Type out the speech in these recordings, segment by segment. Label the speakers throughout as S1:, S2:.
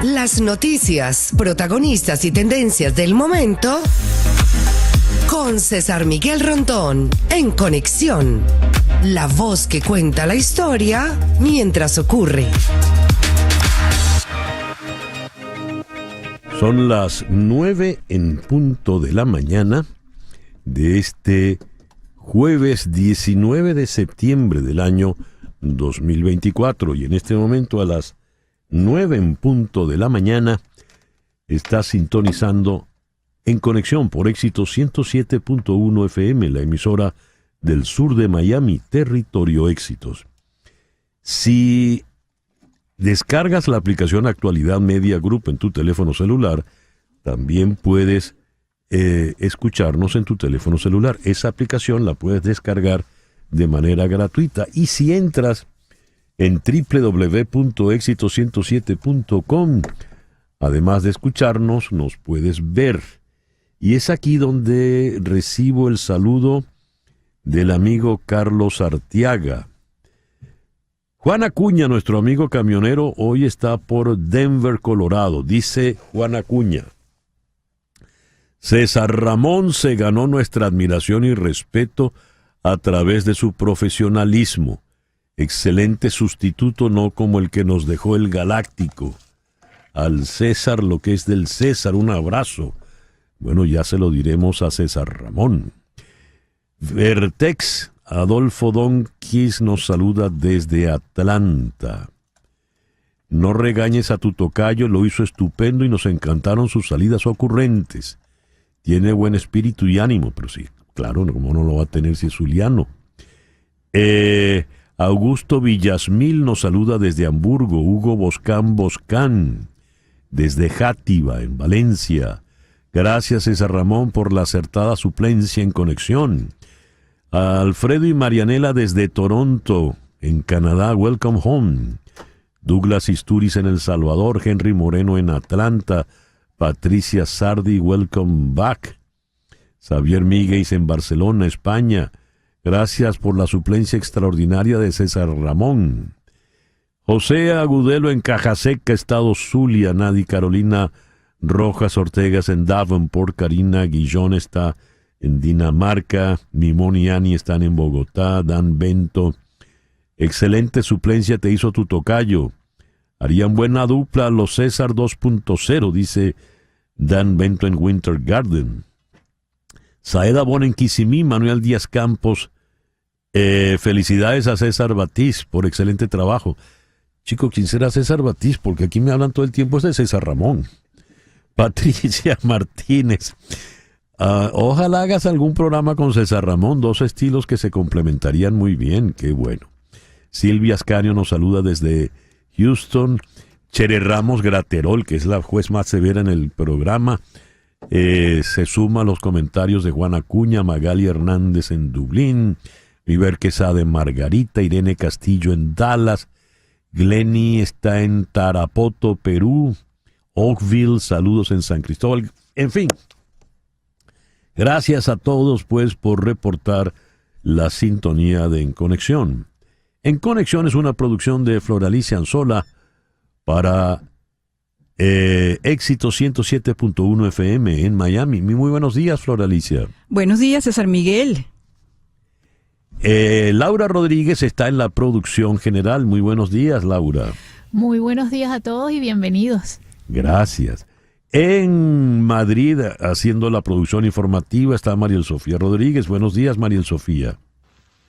S1: Las noticias, protagonistas y tendencias del momento con César Miguel Rondón en Conexión. La voz que cuenta la historia mientras ocurre.
S2: Son las 9 en punto de la mañana de este jueves 19 de septiembre del año 2024 y en este momento a las 9 en punto de la mañana está sintonizando En Conexión por Éxito 107.1 FM, la emisora del sur de Miami, Territorio Éxitos. Si descargas la aplicación Actualidad Media Group en tu teléfono celular, también puedes escucharnos en tu teléfono celular. Esa aplicación la puedes descargar de manera gratuita. Y si entras en www.exito107.com, además de escucharnos, nos puedes ver. Y es aquí donde recibo el saludo del amigo Carlos Arteaga. Juan Acuña, nuestro amigo camionero, hoy está por Denver, Colorado. Dice Juan Acuña: César Ramón se ganó nuestra admiración y respeto a través de su profesionalismo. Excelente sustituto, no como el que nos dejó el Galáctico. Al César lo que es del César, un abrazo. Bueno, ya se lo diremos a César Ramón. Vertex, Adolfo Donquis nos saluda desde Atlanta. No regañes a tu tocayo, lo hizo estupendo y nos encantaron sus salidas ocurrentes. Tiene buen espíritu y ánimo, pero sí, claro, ¿cómo no lo va a tener si es zuliano? Augusto Villasmil nos saluda desde Hamburgo. Hugo Boscán, desde Játiva, en Valencia. Gracias, César Ramón, por la acertada suplencia en Conexión. Alfredo y Marianela desde Toronto, en Canadá, welcome home. Douglas Isturiz en El Salvador, Henry Moreno en Atlanta, Patricia Sardi, welcome back. Xavier Míguez en Barcelona, España. Gracias por la suplencia extraordinaria de César Ramón. José Agudelo en Cajaseca, Estado Zulia, Nadi Carolina Rojas Ortegas en Davenport, Karina Guillón está en Dinamarca, Mimón y Ani están en Bogotá, Dan Bento. Excelente suplencia te hizo tu tocayo. Harían buena dupla los César 2.0, dice Dan Bento en Winter Garden. Saeda Bon en Kissimmee, Manuel Díaz Campos. Felicidades a César Batiz por excelente trabajo. Chico, ¿quién será César Batiz? Porque aquí me hablan todo el tiempo es de César Ramón. Patricia Martínez. Ojalá hagas algún programa con César Ramón, dos estilos que se complementarían muy bien, qué bueno. Silvia Ascanio nos saluda desde Houston. Chere Ramos Graterol, que es la juez más severa en el programa, se suma a los comentarios de Juan Acuña. Magali Hernández en Dublín, River Quesada en Margarita, Irene Castillo en Dallas, Glenny está en Tarapoto, Perú, Oakville, saludos en San Cristóbal, en fin. Gracias a todos, pues, por reportar la sintonía de En Conexión. En Conexión es una producción de Floralicia Anzola para Éxito 107.1 FM en Miami. Muy buenos días, Floralicia.
S3: Buenos días, César Miguel.
S2: Laura Rodríguez está en la producción general. Muy buenos días, Laura.
S4: Muy buenos días a todos y bienvenidos.
S2: Gracias. En Madrid, haciendo la producción informativa, está Mariel Sofía Rodríguez. Buenos días, Mariel Sofía.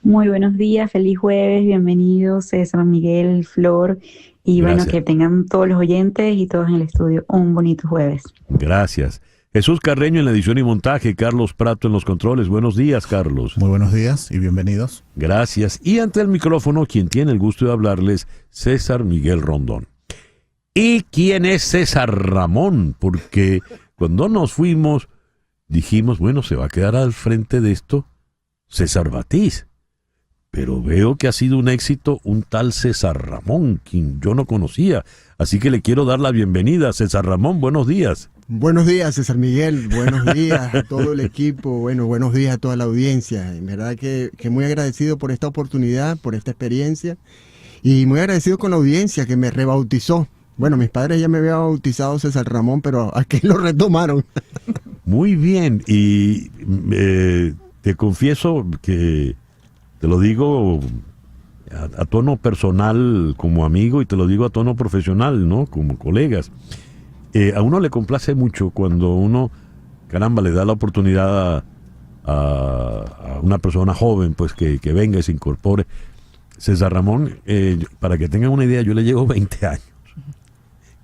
S5: Muy buenos días, feliz jueves, bienvenidos César, Miguel, Flor, y
S2: Gracias.
S5: Bueno, que tengan todos los oyentes y todos en el estudio un bonito jueves.
S2: Gracias. Jesús Carreño en la edición y montaje, Carlos Prato en los controles. Buenos días, Carlos.
S6: Muy buenos días y bienvenidos.
S2: Gracias. Y ante el micrófono, quien tiene el gusto de hablarles, César Miguel Rondón. ¿Y quién es César Ramón? Porque cuando nos fuimos, dijimos, bueno, se va a quedar al frente de esto César Batiz. Pero veo que ha sido un éxito un tal César Ramón, quien yo no conocía. Así que le quiero dar la bienvenida. César Ramón, buenos días.
S7: Buenos días, César Miguel. Buenos días a todo el equipo. Bueno, buenos días a toda la audiencia. En verdad que muy agradecido por esta oportunidad, por esta experiencia. Y muy agradecido con la audiencia que me rebautizó Bueno, mis padres ya me habían bautizado César Ramón, pero aquí lo retomaron.
S2: Muy bien, y te confieso que te lo digo a tono personal como amigo y te lo digo a tono profesional, ¿no? Como colegas. A uno le complace mucho cuando uno, caramba, le da la oportunidad a una persona joven, pues que venga y se incorpore. César Ramón, para que tengan una idea, yo le llevo 20 años,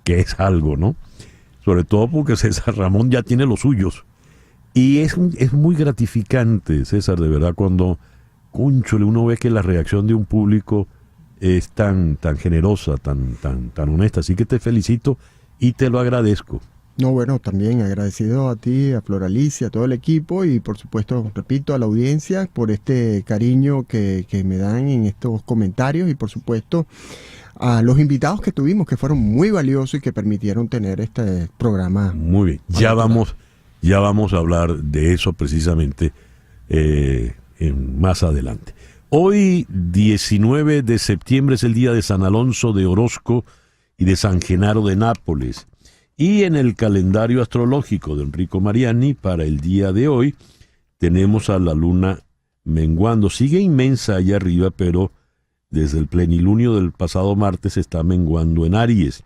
S2: que es algo, ¿no? Sobre todo porque César Ramón ya tiene los suyos. Y es muy gratificante, César, de verdad, cuando, cónchole, uno ve que la reacción de un público es tan generosa, tan honesta. Así que te felicito y te lo agradezco.
S7: No, bueno, también agradecido a ti, a Flor Alicia, a todo el equipo y por supuesto, repito, a la audiencia por este cariño que me dan en estos comentarios y por supuesto a los invitados que tuvimos que fueron muy valiosos y que permitieron tener este programa.
S2: Muy bien, ya vamos a hablar de eso precisamente más adelante. Hoy, 19 de septiembre, es el día de San Alonso de Orozco y de San Genaro de Nápoles. Y en el calendario astrológico de Enrico Mariani, para el día de hoy, tenemos a la luna menguando. Sigue inmensa allá arriba, pero desde el plenilunio del pasado martes está menguando en Aries,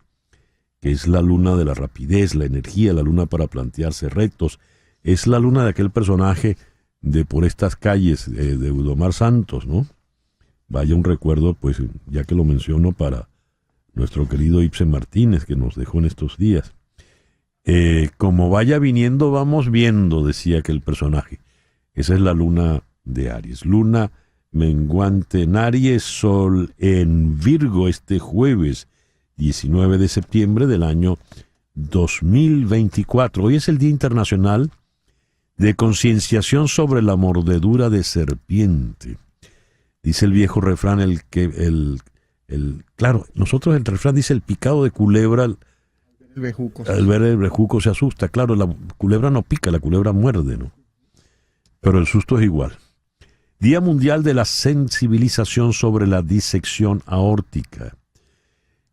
S2: que es la luna de la rapidez, la energía, la luna para plantearse retos. Es la luna de aquel personaje de Por estas calles, de Eudomar Santos, ¿no? Vaya un recuerdo, pues, ya que lo menciono, para nuestro querido Ibsen Martínez, que nos dejó en estos días. Como vaya viniendo, vamos viendo, decía aquel personaje. Esa es la luna de Aries. Luna menguante en Aries, sol en Virgo este jueves 19 de septiembre del año 2024. Hoy es el Día Internacional de Concienciación sobre la Mordedura de Serpiente. Dice el viejo refrán, claro, nosotros el refrán dice el picado de culebra, al ver el bejuco se asusta. Claro, la culebra no pica, la culebra muerde, ¿no? Pero el susto es igual. Día Mundial de la Sensibilización sobre la Disección Aórtica.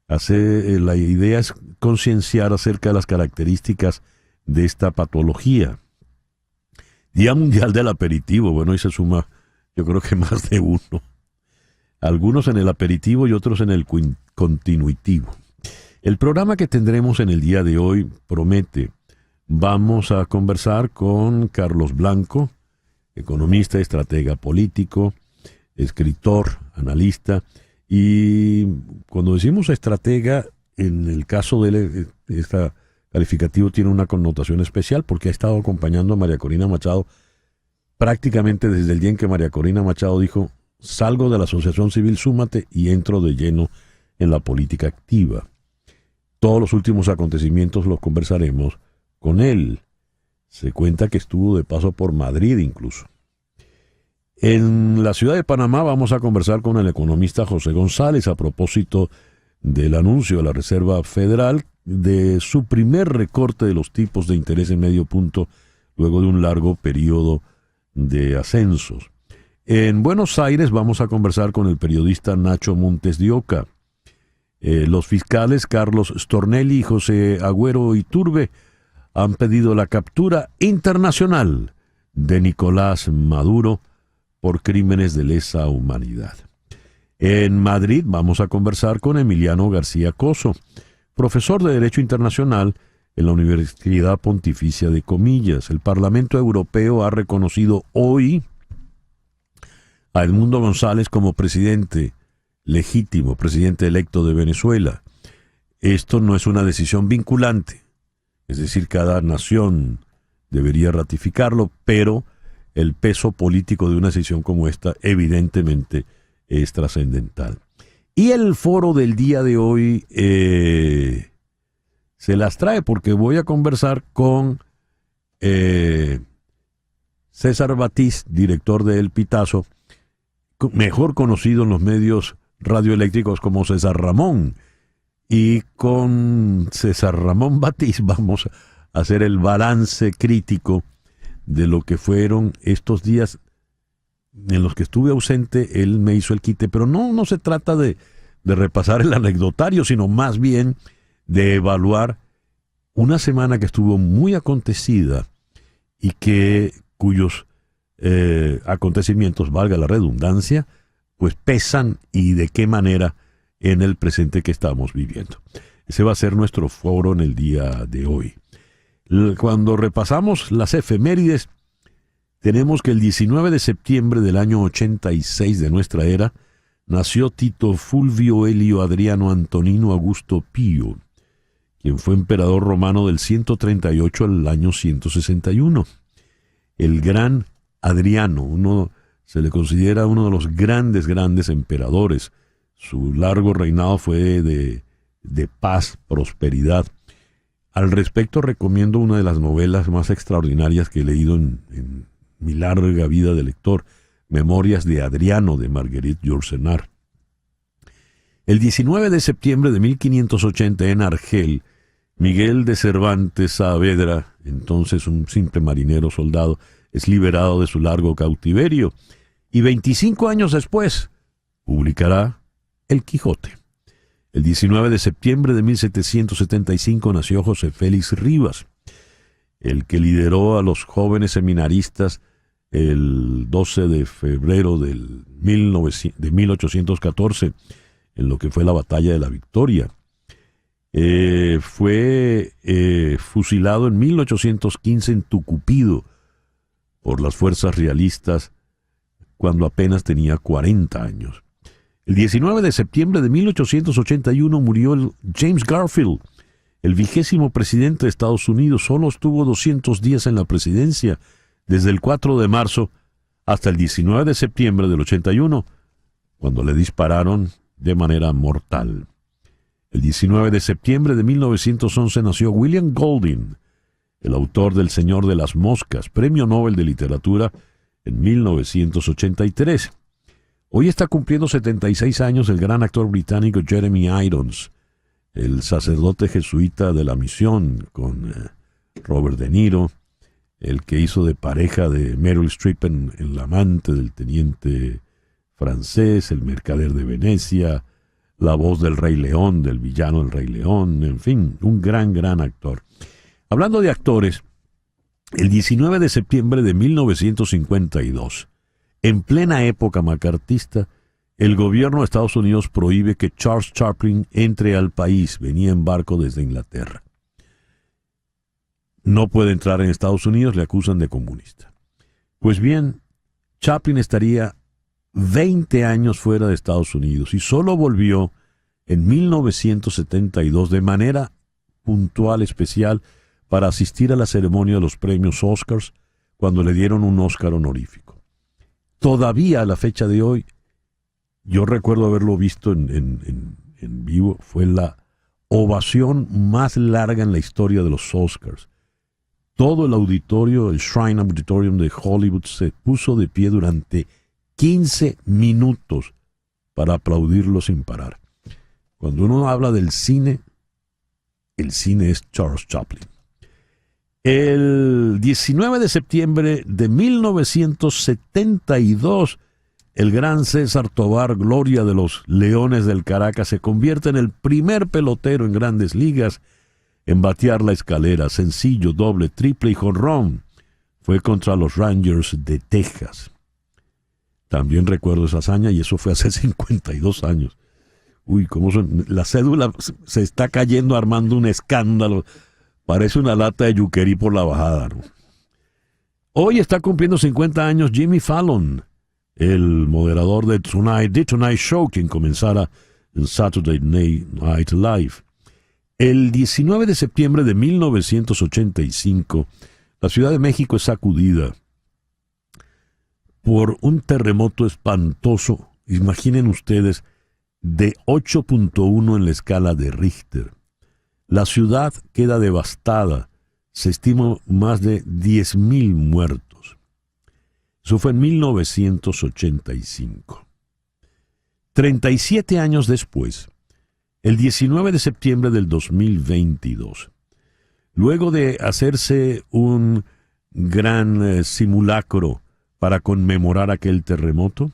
S2: La idea es concienciar acerca de las características de esta patología. Día Mundial del Aperitivo. Bueno, ahí se suma, yo creo que más de uno. Algunos en el aperitivo y otros en el continuitivo. El programa que tendremos en el día de hoy promete. Vamos a conversar con Carlos Blanco, economista, estratega político, escritor, analista. Y cuando decimos estratega, en el caso de él, este calificativo tiene una connotación especial porque ha estado acompañando a María Corina Machado prácticamente desde el día en que María Corina Machado dijo: salgo de la Asociación Civil Súmate y entro de lleno en la política activa. Todos los últimos acontecimientos los conversaremos con él. Se cuenta que estuvo de paso por Madrid incluso. En la ciudad de Panamá vamos a conversar con el economista José González a propósito del anuncio de la Reserva Federal de su primer recorte de los tipos de interés en medio punto luego de un largo periodo de ascensos. En Buenos Aires vamos a conversar con el periodista Nacho Montes de Oca. Los fiscales Carlos Stornelli y José Agüero Iturbe han pedido la captura internacional de Nicolás Maduro por crímenes de lesa humanidad. En Madrid vamos a conversar con Emiliano García Coso, profesor de Derecho Internacional en la Universidad Pontificia de Comillas. El Parlamento Europeo ha reconocido hoy a Edmundo González como presidente legítimo, presidente electo de Venezuela. Esto no es una decisión vinculante, es decir, cada nación debería ratificarlo, pero el peso político de una decisión como esta evidentemente es trascendental. Y el foro del día de hoy se las trae porque voy a conversar con César Batiz, director de El Pitazo, mejor conocido en los medios radioeléctricos como César Ramón. Y con César Ramón Batiz vamos a hacer el balance crítico de lo que fueron estos días en los que estuve ausente. Él me hizo el quite, pero no se trata de repasar el anecdotario, sino más bien de evaluar una semana que estuvo muy acontecida y cuyos acontecimientos, valga la redundancia, pues pesan y de qué manera en el presente que estamos viviendo. Ese va a ser nuestro foro en el día de hoy. Cuando repasamos las efemérides, tenemos que el 19 de septiembre del año 86 de nuestra era, nació Tito Fulvio Elio Adriano Antonino Augusto Pío, quien fue emperador romano del 138 al año 161. El gran Adriano, se le considera uno de los grandes emperadores. Su largo reinado fue de paz, prosperidad. Al respecto recomiendo una de las novelas más extraordinarias que he leído en mi larga vida de lector, Memorias de Adriano, de Marguerite Yourcenar. El 19 de septiembre de 1580 en Argel, Miguel de Cervantes Saavedra, entonces un simple marinero soldado, es liberado de su largo cautiverio y 25 años después publicará El Quijote. El 19 de septiembre de 1775 nació José Félix Rivas, el que lideró a los jóvenes seminaristas el 12 de febrero de 1814, en lo que fue la Batalla de la Victoria. Fue fusilado en 1815 en Tucupido por las fuerzas realistas cuando apenas tenía 40 años. El 19 de septiembre de 1881 murió James Garfield, el 20º presidente de Estados Unidos. Solo estuvo 200 días en la presidencia, desde el 4 de marzo hasta el 19 de septiembre del 81, cuando le dispararon de manera mortal. El 19 de septiembre de 1911 nació William Golding, el autor del Señor de las Moscas, Premio Nobel de Literatura en 1983. Hoy está cumpliendo 76 años el gran actor británico Jeremy Irons, el sacerdote jesuita de la misión con Robert De Niro, el que hizo de pareja de Meryl Streep en La amante del teniente francés, El mercader de Venecia, la voz del Rey León, del villano del Rey León, en fin, un gran actor. Hablando de actores, el 19 de septiembre de 1952, en plena época macartista, el gobierno de Estados Unidos prohíbe que Charles Chaplin entre al país. Venía en barco desde Inglaterra. No puede entrar en Estados Unidos, le acusan de comunista. Pues bien, Chaplin estaría 20 años fuera de Estados Unidos y solo volvió en 1972 de manera puntual, especial, para asistir a la ceremonia de los premios Oscars, cuando le dieron un Oscar honorífico. Todavía a la fecha de hoy, yo recuerdo haberlo visto en vivo, fue la ovación más larga en la historia de los Oscars. Todo el auditorio, el Shrine Auditorium de Hollywood, se puso de pie durante 15 minutos para aplaudirlo sin parar. Cuando uno habla del cine, el cine es Charles Chaplin. El 19 de septiembre de 1972, el gran César Tovar, gloria de los Leones del Caracas, se convierte en el primer pelotero en Grandes Ligas en batear la escalera, sencillo, doble, triple y jonrón. Fue contra los Rangers de Texas. También recuerdo esa hazaña y eso fue hace 52 años. Uy, cómo son. La cédula se está cayendo, armando un escándalo. Parece una lata de yuquerí por la bajada, ¿no? Hoy está cumpliendo 50 años Jimmy Fallon, el moderador de The Tonight Show, quien comenzara en Saturday Night Live. El 19 de septiembre de 1985, la Ciudad de México es sacudida por un terremoto espantoso, imaginen ustedes, de 8.1 en la escala de Richter. La ciudad queda devastada, se estima más de 10,000 muertos. Eso fue en 1985. 37 años después, el 19 de septiembre del 2022, luego de hacerse un gran simulacro para conmemorar aquel terremoto,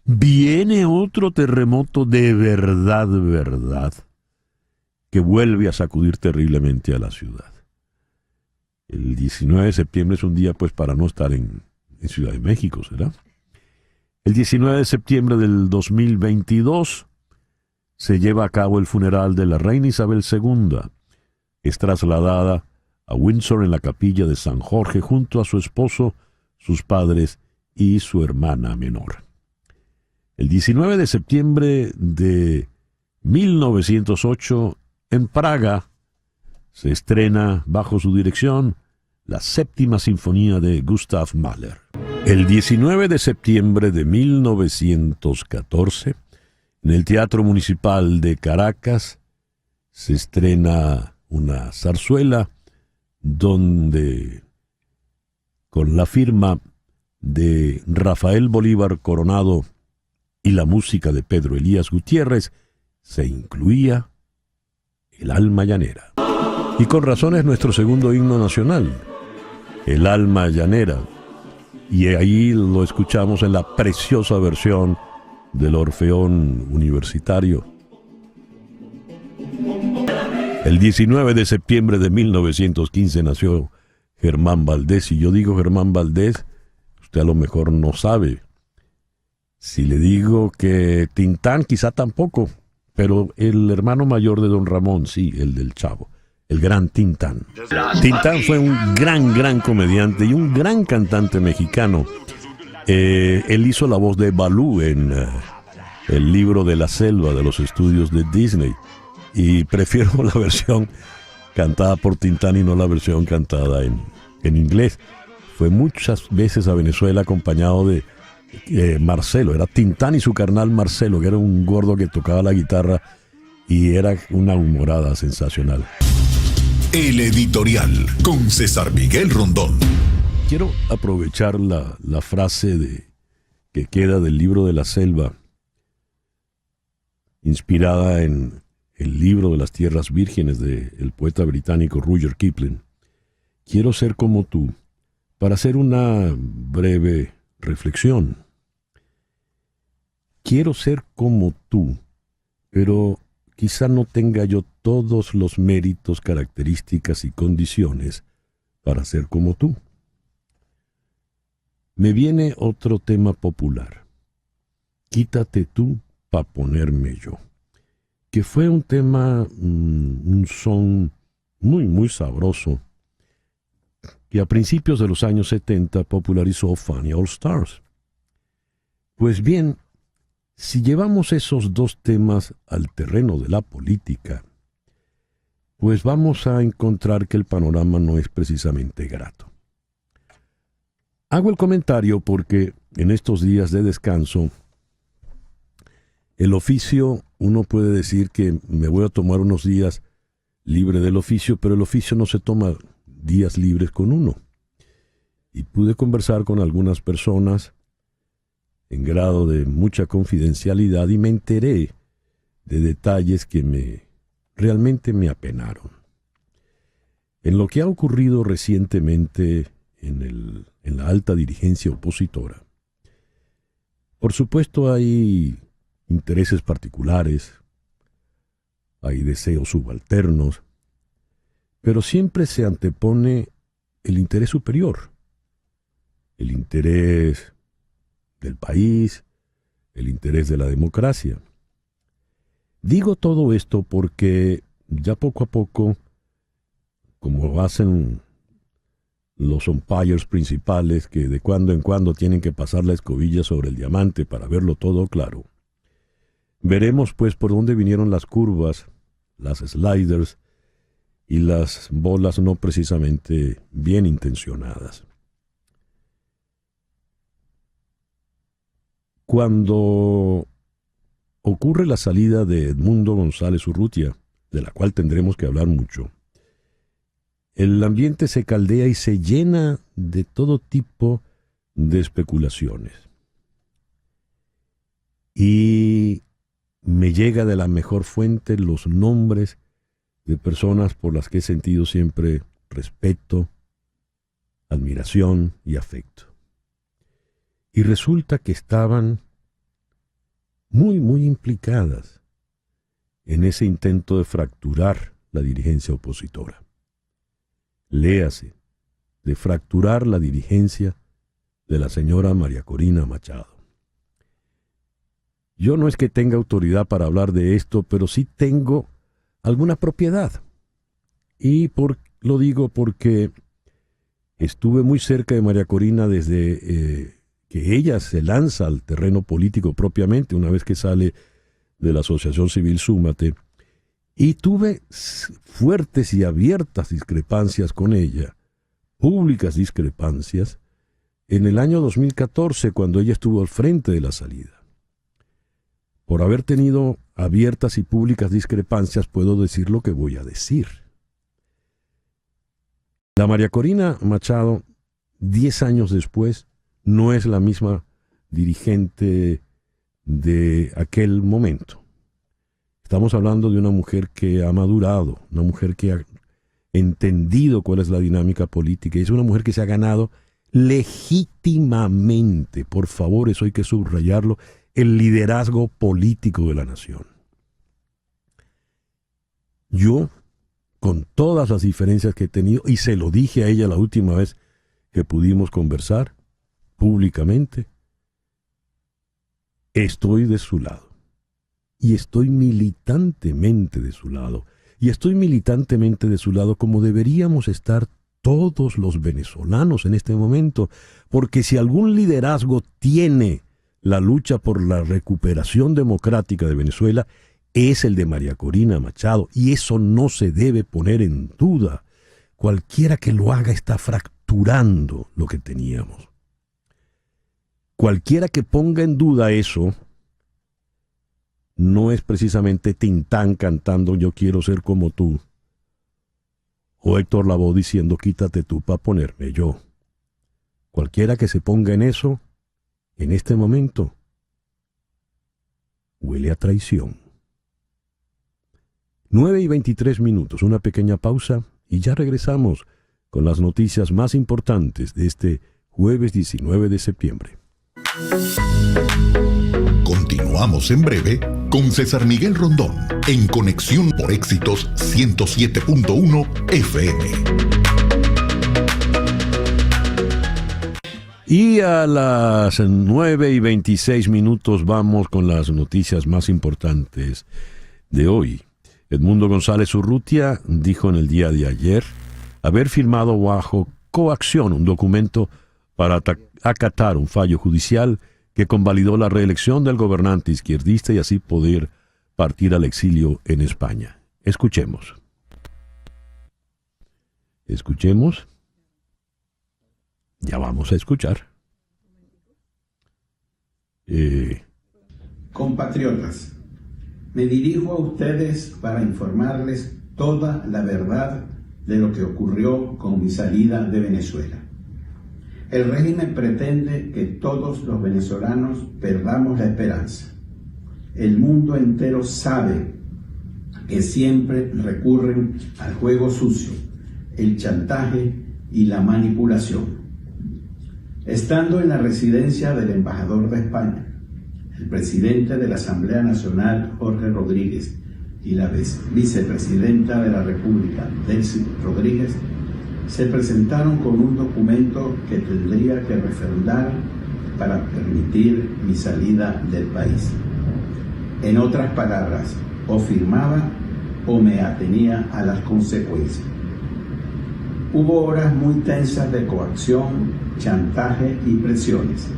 S2: viene otro terremoto de verdad, que vuelve a sacudir terriblemente a la ciudad. El 19 de septiembre es un día pues para no estar en Ciudad de México, ¿será? El 19 de septiembre del 2022 se lleva a cabo el funeral de la reina Isabel II. Es trasladada a Windsor en la capilla de San Jorge junto a su esposo, sus padres y su hermana menor. El 19 de septiembre de 1908, en Praga, se estrena bajo su dirección la Séptima Sinfonía de Gustav Mahler. El 19 de septiembre de 1914, en el Teatro Municipal de Caracas, se estrena una zarzuela donde, con la firma de Rafael Bolívar Coronado y la música de Pedro Elías Gutiérrez, se incluía El Alma Llanera. Y con razón es nuestro segundo himno nacional, El Alma Llanera. Y ahí lo escuchamos en la preciosa versión del Orfeón Universitario. El 19 de septiembre de 1915 nació Germán Valdés. Y yo digo Germán Valdés, usted a lo mejor no sabe. Si le digo que Tintán, quizá tampoco, pero el hermano mayor de Don Ramón, sí, el del Chavo, el gran Tintán. Tintán fue un gran comediante y un gran cantante mexicano. Él hizo la voz de Balú en El Libro de la Selva de los estudios de Disney. Y prefiero la versión cantada por Tintán y no la versión cantada en inglés. Fue muchas veces a Venezuela acompañado de Marcelo. Era Tintán y su carnal Marcelo, que era un gordo que tocaba la guitarra y era una humorada sensacional.
S8: El editorial con César Miguel Rondón.
S2: Quiero aprovechar la frase que queda del Libro de la Selva, inspirada en el Libro de las Tierras Vírgenes del poeta británico Rudyard Kipling. Quiero ser como tú, para hacer una breve reflexión. Quiero ser como tú, pero quizá no tenga yo todos los méritos, características y condiciones para ser como tú. Me viene otro tema popular. Quítate tú pa' ponerme yo. Que fue un tema, un son muy sabroso, que a principios de los años 70 popularizó Funny All Stars. Pues bien, si llevamos esos dos temas al terreno de la política, pues vamos a encontrar que el panorama no es precisamente grato. Hago el comentario porque en estos días de descanso, el oficio, uno puede decir que me voy a tomar unos días libre del oficio, pero el oficio no se toma días libres con uno. Y pude conversar con algunas personas en grado de mucha confidencialidad y me enteré de detalles que realmente me apenaron. En lo que ha ocurrido recientemente en la alta dirigencia opositora, por supuesto hay intereses particulares, hay deseos subalternos, pero siempre se antepone el interés superior, el interés del país, el interés de la democracia. Digo todo esto porque ya poco a poco, como hacen los umpires principales que de cuando en cuando tienen que pasar la escobilla sobre el diamante para verlo todo claro, veremos pues por dónde vinieron las curvas, las sliders y las bolas no precisamente bien intencionadas. Cuando ocurre la salida de Edmundo González Urrutia, de la cual tendremos que hablar mucho, el ambiente se caldea y se llena de todo tipo de especulaciones. Y me llega de la mejor fuente los nombres de personas por las que he sentido siempre respeto, admiración y afecto. Y resulta que estaban muy implicadas en ese intento de fracturar la dirigencia opositora. Léase, de fracturar la dirigencia de la señora María Corina Machado. Yo no es que tenga autoridad para hablar de esto, pero sí tengo alguna propiedad. Y lo digo porque estuve muy cerca de María Corina desde que ella se lanza al terreno político propiamente, una vez que sale de la Asociación Civil Súmate, y tuve fuertes y abiertas discrepancias con ella, públicas discrepancias, en el año 2014, cuando ella estuvo al frente de la salida. Por haber tenido abiertas y públicas discrepancias, puedo decir lo que voy a decir. La María Corina Machado, 10 años después, no es la misma dirigente de aquel momento. Estamos hablando de una mujer que ha madurado, una mujer que ha entendido cuál es la dinámica política, y es una mujer que se ha ganado legítimamente, por favor, eso hay que subrayarlo, el liderazgo político de la nación. Yo, con todas las diferencias que he tenido, y se lo dije a ella la última vez que pudimos conversar públicamente, estoy de su lado. Y estoy militantemente de su lado. Y estoy militantemente de su lado como deberíamos estar todos los venezolanos en este momento. Porque si algún liderazgo tiene la lucha por la recuperación democrática de Venezuela, es el de María Corina Machado. Y eso no se debe poner en duda. Cualquiera que lo haga está fracturando lo que teníamos. Cualquiera que ponga en duda eso, no es precisamente Tintán cantando Yo quiero ser como tú, o Héctor Lavoe diciendo quítate tú para ponerme yo. Cualquiera que se ponga en eso, en este momento, huele a traición. 9:23, una pequeña pausa y ya regresamos con las noticias más importantes de este jueves 19 de septiembre.
S8: Continuamos en breve con César Miguel Rondón en Conexión por Éxitos 107.1 FM.
S2: Y a las 9:26 vamos con las noticias más importantes de hoy. Edmundo González Urrutia dijo en el día de ayer haber firmado bajo coacción un documento para acatar un fallo judicial que convalidó la reelección del gobernante izquierdista y así poder partir al exilio en España. Escuchemos. Ya vamos a escuchar.
S9: Compatriotas, me dirijo a ustedes para informarles toda la verdad de lo que ocurrió con mi salida de Venezuela. El régimen pretende que todos los venezolanos perdamos la esperanza. El mundo entero sabe que siempre recurren al juego sucio, el chantaje y la manipulación. Estando en la residencia del embajador de España, el presidente de la Asamblea Nacional, Jorge Rodríguez, y la vicepresidenta de la República, Delcy Rodríguez, se presentaron con un documento que tendría que refrendar para permitir mi salida del país. En otras palabras, o firmaba o me atenía a las consecuencias. Hubo horas muy tensas de coacción, chantaje y presiones.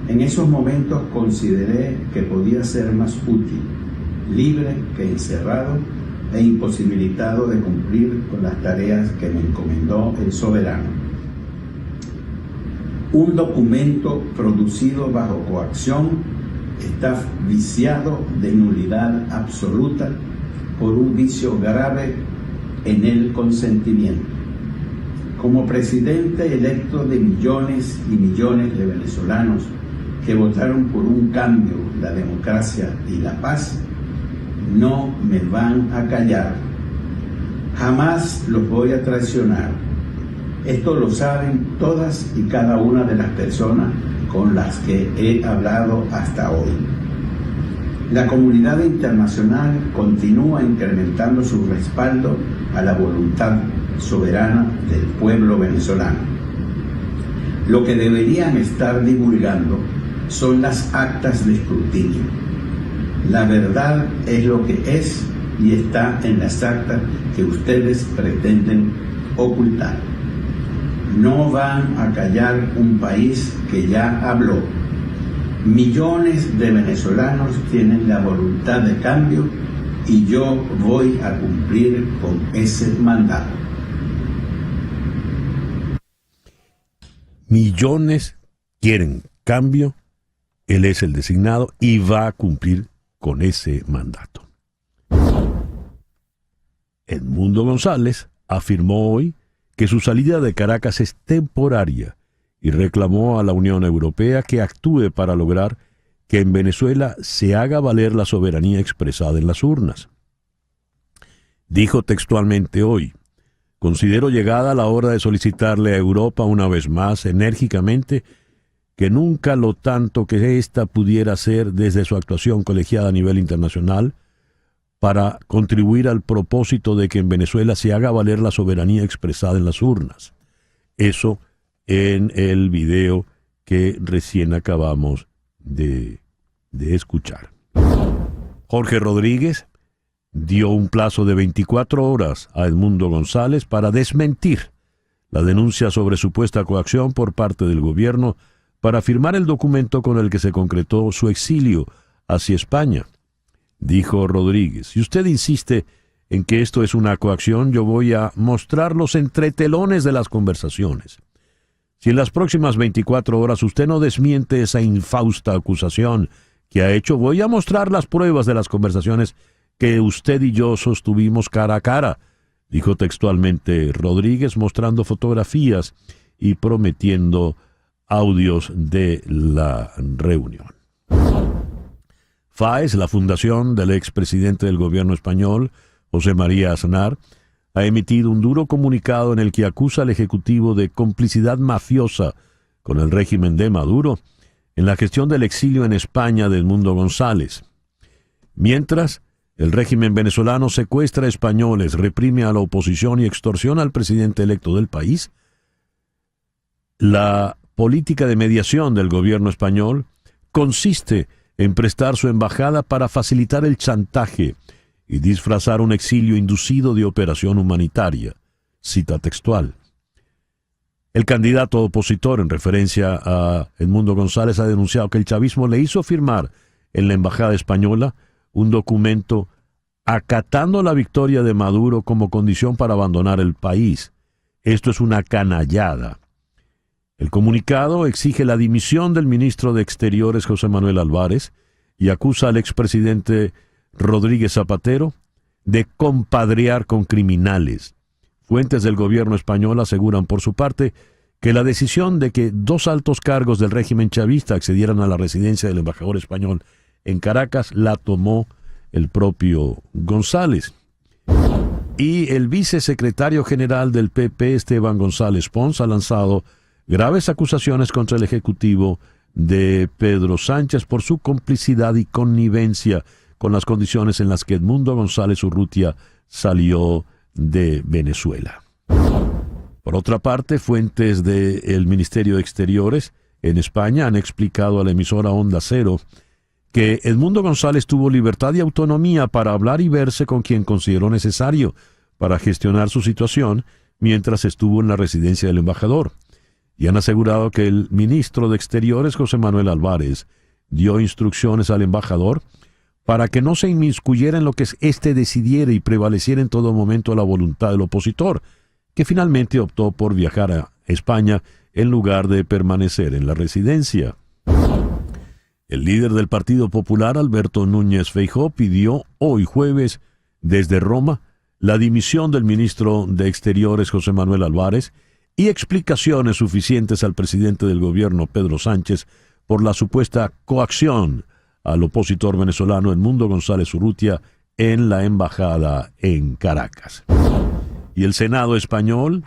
S9: En esos momentos consideré que podía ser más útil, libre que encerrado e imposibilitado de cumplir con las tareas que me encomendó el soberano. Un documento producido bajo coacción está viciado de nulidad absoluta por un vicio grave en el consentimiento. Como presidente electo de millones y millones de venezolanos que votaron por un cambio, la democracia y la paz, no me van a callar. Jamás los voy a traicionar. Esto lo saben todas y cada una de las personas con las que he hablado hasta hoy. La comunidad internacional continúa incrementando su respaldo a la voluntad soberana del pueblo venezolano. Lo que deberían estar divulgando son las actas de escrutinio. La verdad es lo que es y está en las actas que ustedes pretenden ocultar. No van a callar un país que ya habló. Millones de venezolanos tienen la voluntad de cambio y yo voy a cumplir con ese mandato.
S2: Millones quieren cambio, él es el designado y va a cumplir con ese mandato. Edmundo González afirmó hoy que su salida de Caracas es temporaria y reclamó a la Unión Europea que actúe para lograr que en Venezuela se haga valer la soberanía expresada en las urnas. Dijo textualmente hoy: considero llegada la hora de solicitarle a Europa una vez más, enérgicamente, que nunca lo tanto que ésta pudiera hacer desde su actuación colegiada a nivel internacional para contribuir al propósito de que en Venezuela se haga valer la soberanía expresada en las urnas. Eso en el video que recién acabamos de escuchar. Jorge Rodríguez dio un plazo de 24 horas a Edmundo González para desmentir la denuncia sobre supuesta coacción por parte del gobierno para firmar el documento con el que se concretó su exilio hacia España. Dijo Rodríguez: si usted insiste en que esto es una coacción, yo voy a mostrar los entretelones de las conversaciones. Si en las próximas 24 horas usted no desmiente esa infausta acusación que ha hecho, voy a mostrar las pruebas de las conversaciones que usted y yo sostuvimos cara a cara, dijo textualmente Rodríguez, mostrando fotografías y prometiendo audios de la reunión. FAES, la fundación del expresidente del gobierno español, José María Aznar, ha emitido un duro comunicado en el que acusa al Ejecutivo de complicidad mafiosa con el régimen de Maduro en la gestión del exilio en España de Edmundo González. Mientras, el régimen venezolano secuestra a españoles, reprime a la oposición y extorsiona al presidente electo del país, la política de mediación del gobierno español consiste en prestar su embajada para facilitar el chantaje y disfrazar un exilio inducido de operación humanitaria. Cita textual. El candidato opositor, en referencia a Edmundo González, ha denunciado que el chavismo le hizo firmar en la embajada española un documento acatando la victoria de Maduro como condición para abandonar el país. Esto es una canallada. El comunicado exige la dimisión del ministro de Exteriores, José Manuel Álvarez, y acusa al expresidente Rodríguez Zapatero de compadrear con criminales. Fuentes del gobierno español aseguran por su parte que la decisión de que 2 altos cargos del régimen chavista accedieran a la residencia del embajador español en Caracas la tomó el propio González. Y el vicesecretario general del PP, Esteban González Pons, ha lanzado graves acusaciones contra el ejecutivo de Pedro Sánchez por su complicidad y connivencia con las condiciones en las que Edmundo González Urrutia salió de Venezuela. Por otra parte, fuentes del Ministerio de Exteriores en España han explicado a la emisora Onda Cero que Edmundo González tuvo libertad y autonomía para hablar y verse con quien consideró necesario para gestionar su situación mientras estuvo en la residencia del embajador. Y han asegurado que el ministro de Exteriores, José Manuel Álvarez, dio instrucciones al embajador para que no se inmiscuyera en lo que éste decidiera y prevaleciera en todo momento la voluntad del opositor, que finalmente optó por viajar a España en lugar de permanecer en la residencia. El líder del Partido Popular, Alberto Núñez Feijóo, pidió hoy jueves desde Roma la dimisión del ministro de Exteriores, José Manuel Álvarez, y explicaciones suficientes al presidente del gobierno, Pedro Sánchez, por la supuesta coacción al opositor venezolano Edmundo González Urrutia en la embajada en Caracas. Y el Senado español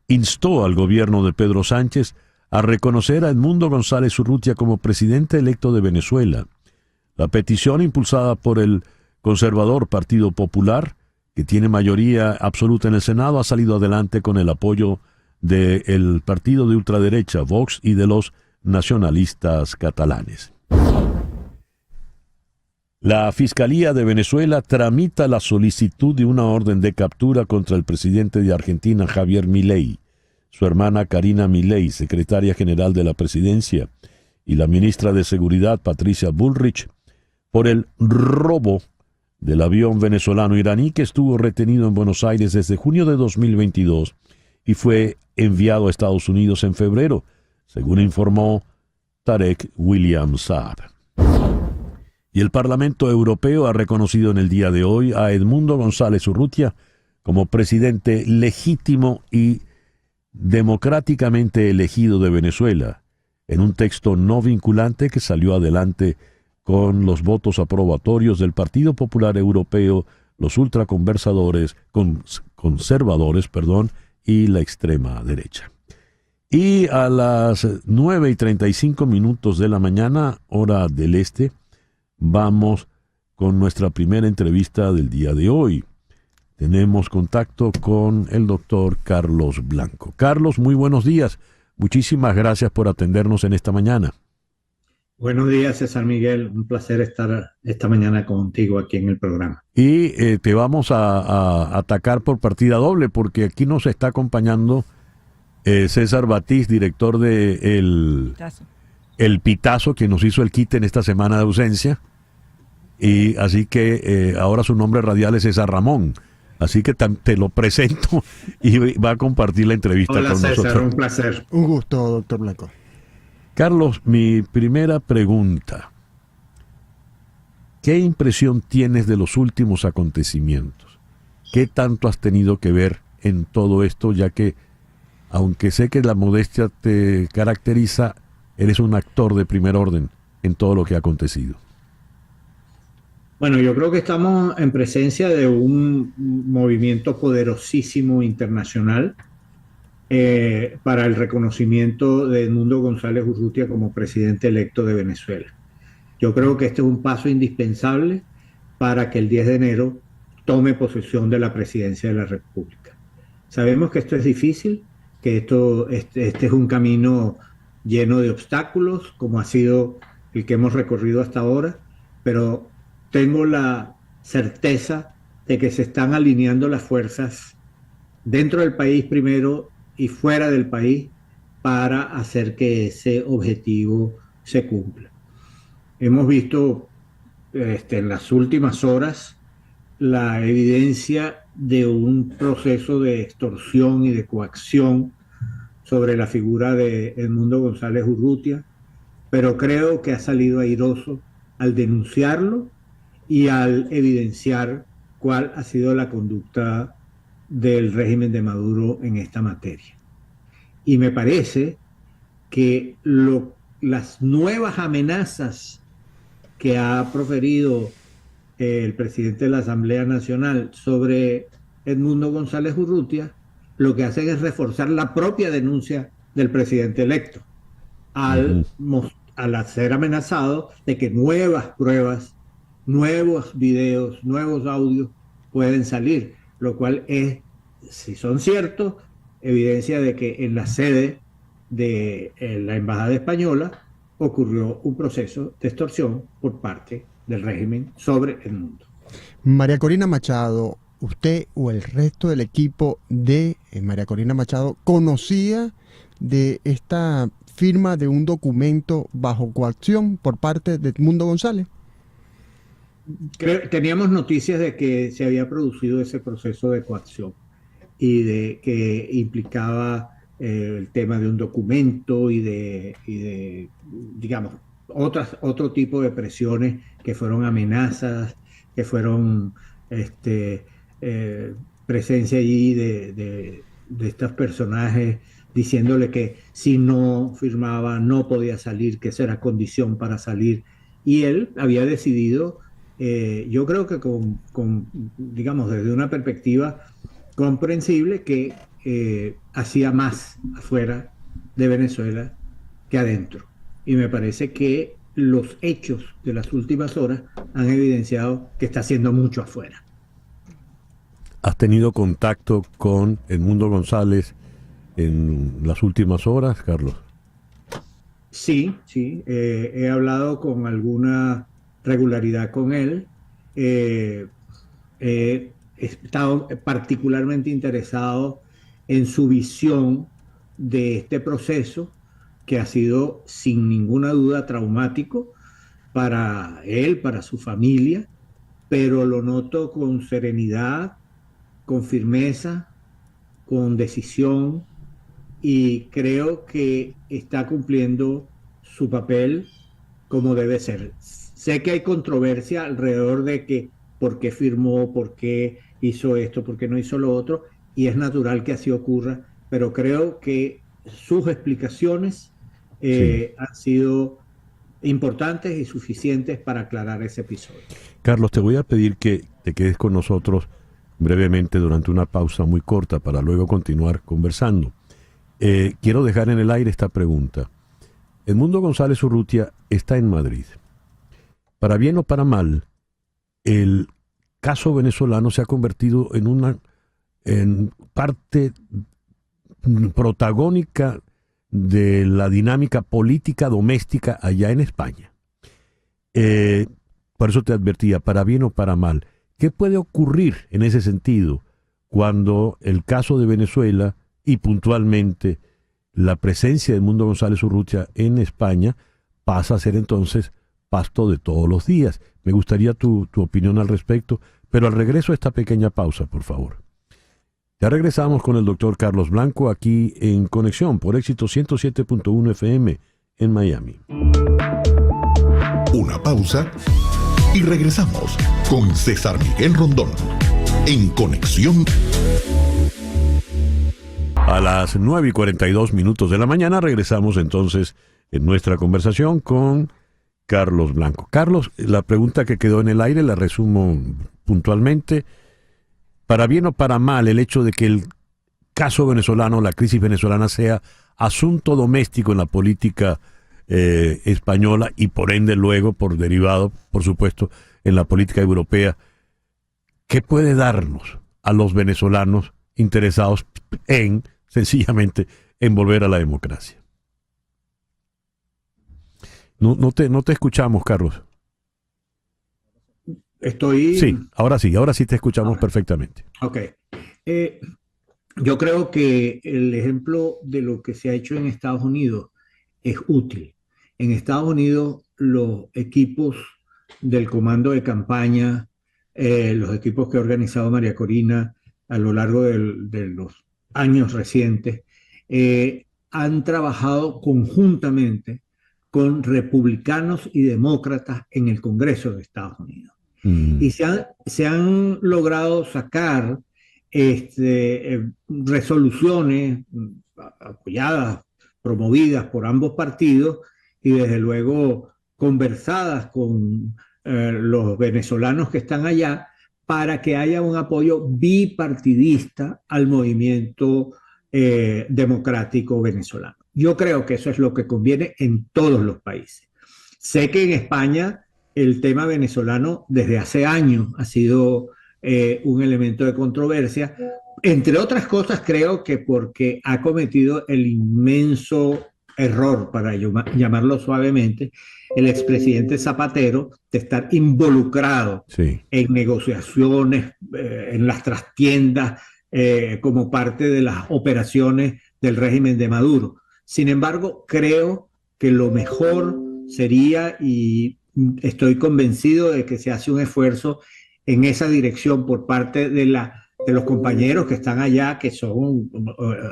S2: instó al gobierno de Pedro Sánchez a reconocer a Edmundo González Urrutia como presidente electo de Venezuela. La petición impulsada por el conservador Partido Popular, que tiene mayoría absoluta en el Senado, ha salido adelante con el apoyo del partido de ultraderecha Vox y de los nacionalistas catalanes. La Fiscalía de Venezuela tramita la solicitud de una orden de captura contra el presidente de Argentina, Javier Milei, su hermana Karina Milei, secretaria general de la presidencia, y la ministra de Seguridad, Patricia Bullrich, por el robo del avión venezolano-iraní que estuvo retenido en Buenos Aires desde junio de 2022 y fue enviado a Estados Unidos en febrero, según informó Tarek William Saab. Y el Parlamento Europeo ha reconocido en el día de hoy a Edmundo González Urrutia como presidente legítimo y democráticamente elegido de Venezuela, en un texto no vinculante que salió adelante con los votos aprobatorios del Partido Popular Europeo, los ultraconservadores, y la extrema derecha. Y a las 9:35 de la mañana, hora del este, vamos con nuestra primera entrevista del día de hoy. Tenemos contacto con el doctor Carlos Blanco. Carlos, muy buenos días. Muchísimas gracias por atendernos en esta mañana.
S10: Buenos días, César Miguel. Un placer estar esta mañana contigo aquí en el programa.
S2: Y te vamos a atacar por partida doble, porque aquí nos está acompañando César Batiz, director de el Pitazo, que nos hizo el quite en esta semana de ausencia. Y así que ahora su nombre radial es César Ramón. Así que te lo presento y va a compartir la entrevista con
S10: César,
S2: nosotros.
S10: Un placer.
S7: Un gusto, doctor Blanco.
S2: Carlos, mi primera pregunta. ¿Qué impresión tienes de los últimos acontecimientos? ¿Qué tanto has tenido que ver en todo esto, ya que, aunque sé que la modestia te caracteriza, eres un actor de primer orden en todo lo que ha acontecido?
S10: Bueno, yo creo que estamos en presencia de un movimiento poderosísimo internacional para el reconocimiento de Edmundo González Urrutia como presidente electo de Venezuela. Yo creo que este es un paso indispensable para que el 10 de enero tome posesión de la presidencia de la República. Sabemos que esto es difícil, que este es un camino lleno de obstáculos, como ha sido el que hemos recorrido hasta ahora, pero tengo la certeza de que se están alineando las fuerzas dentro del país primero y fuera del país para hacer que ese objetivo se cumpla. Hemos visto en las últimas horas la evidencia de un proceso de extorsión y de coacción sobre la figura de Edmundo González Urrutia, pero creo que ha salido airoso al denunciarlo y al evidenciar cuál ha sido la conducta del régimen de Maduro en esta materia. Y me parece que las nuevas amenazas que ha proferido el presidente de la Asamblea Nacional sobre Edmundo González Urrutia, lo que hacen es reforzar la propia denuncia del presidente electo, al ser amenazado de que nuevas pruebas, nuevos videos, nuevos audios pueden salir, lo cual es, si son ciertos, evidencia de que en la sede de la Embajada Española ocurrió un proceso de extorsión por parte del régimen sobre el mundo.
S7: María Corina Machado, ¿usted o el resto del equipo de María Corina Machado conocía de esta firma de un documento bajo coacción por parte de Edmundo González?
S10: Teníamos noticias de que se había producido ese proceso de coacción y de que implicaba el tema de un documento y de digamos, otro tipo de presiones que fueron amenazas, que fueron presencia allí de estos personajes diciéndole que si no firmaba no podía salir, que esa era condición para salir. Y él había decidido, yo creo que digamos, desde una perspectiva comprensible, que hacía más afuera de Venezuela que adentro. Y me parece que los hechos de las últimas horas han evidenciado que está haciendo mucho afuera.
S2: ¿Has tenido contacto con Edmundo González en las últimas horas, Carlos?
S10: Sí, he hablado con alguna regularidad con él. He estado particularmente interesado en su visión de este proceso, que ha sido sin ninguna duda traumático para él, para su familia, pero lo noto con serenidad, con firmeza, con decisión, y creo que está cumpliendo su papel como debe ser. Sé que hay controversia alrededor de que por qué firmó, por qué hizo esto, por qué no hizo lo otro, y es natural que así ocurra, pero creo que sus explicaciones han sido importantes y suficientes para aclarar ese episodio.
S2: Carlos, te voy a pedir que te quedes con nosotros brevemente durante una pausa muy corta para luego continuar conversando. Quiero dejar en el aire esta pregunta. Edmundo González Urrutia está en Madrid. Para bien o para mal, el caso venezolano se ha convertido en parte protagónica de la dinámica política doméstica allá en España. Por eso te advertía, para bien o para mal, ¿qué puede ocurrir en ese sentido cuando el caso de Venezuela y puntualmente la presencia de Edmundo González Urrutia en España pasa a ser entonces pasto de todos los días? Me gustaría tu opinión al respecto, pero al regreso a esta pequeña pausa, por favor. Ya regresamos con el doctor Carlos Blanco aquí en Conexión por Éxito 107.1 FM en Miami.
S8: Una pausa y regresamos con César Miguel Rondón en Conexión.
S2: A las 9:42 de la mañana regresamos entonces en nuestra conversación con Carlos Blanco. Carlos, la pregunta que quedó en el aire la resumo puntualmente. Para bien o para mal, el hecho de que el caso venezolano, la crisis venezolana, sea asunto doméstico en la política española y por ende luego, por derivado, por supuesto, en la política europea, ¿qué puede darnos a los venezolanos interesados en, sencillamente, en volver a la democracia? No te escuchamos, Carlos. Sí, ahora sí te escuchamos perfectamente.
S10: Ok. Yo creo que el ejemplo de lo que se ha hecho en Estados Unidos es útil. En Estados Unidos, los equipos del comando de campaña, los equipos que ha organizado María Corina a lo largo de los años recientes, han trabajado conjuntamente con republicanos y demócratas en el Congreso de Estados Unidos. Y se han logrado sacar resoluciones apoyadas, promovidas por ambos partidos y desde luego conversadas con los venezolanos que están allá para que haya un apoyo bipartidista al movimiento democrático venezolano. Yo creo que eso es lo que conviene en todos los países. Sé que en España el tema venezolano desde hace años ha sido un elemento de controversia, entre otras cosas creo que porque ha cometido el inmenso error, para llamarlo suavemente, el expresidente Zapatero de estar involucrado en negociaciones, en las trastiendas, como parte de las operaciones del régimen de Maduro. Sin embargo, creo que lo mejor sería, y estoy convencido de que se hace un esfuerzo en esa dirección por parte de los compañeros que están allá, que son,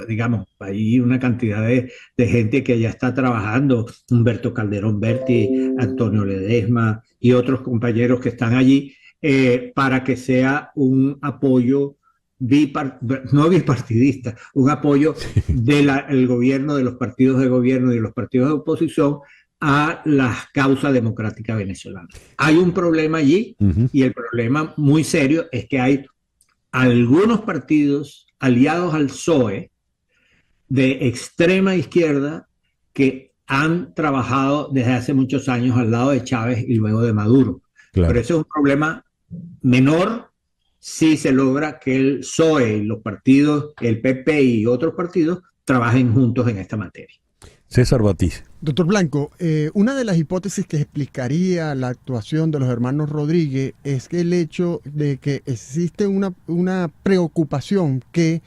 S10: digamos, hay una cantidad de gente que ya está trabajando, Humberto Calderón Berti, Antonio Ledesma y otros compañeros que están allí, para que sea un apoyo no bipartidista, un apoyo del gobierno, de los partidos de gobierno y de los partidos de oposición a la causa democrática venezolana. Hay un problema allí, y el problema muy serio es que hay algunos partidos aliados al PSOE de extrema izquierda que han trabajado desde hace muchos años al lado de Chávez y luego de Maduro.
S2: Claro.
S10: Pero ese es un problema menor si se logra que el PSOE y los partidos, el PP y otros partidos, trabajen juntos en esta materia.
S2: César Batiz.
S7: Doctor Blanco, una de las hipótesis que explicaría la actuación de los hermanos Rodríguez es que el hecho de que existe una preocupación que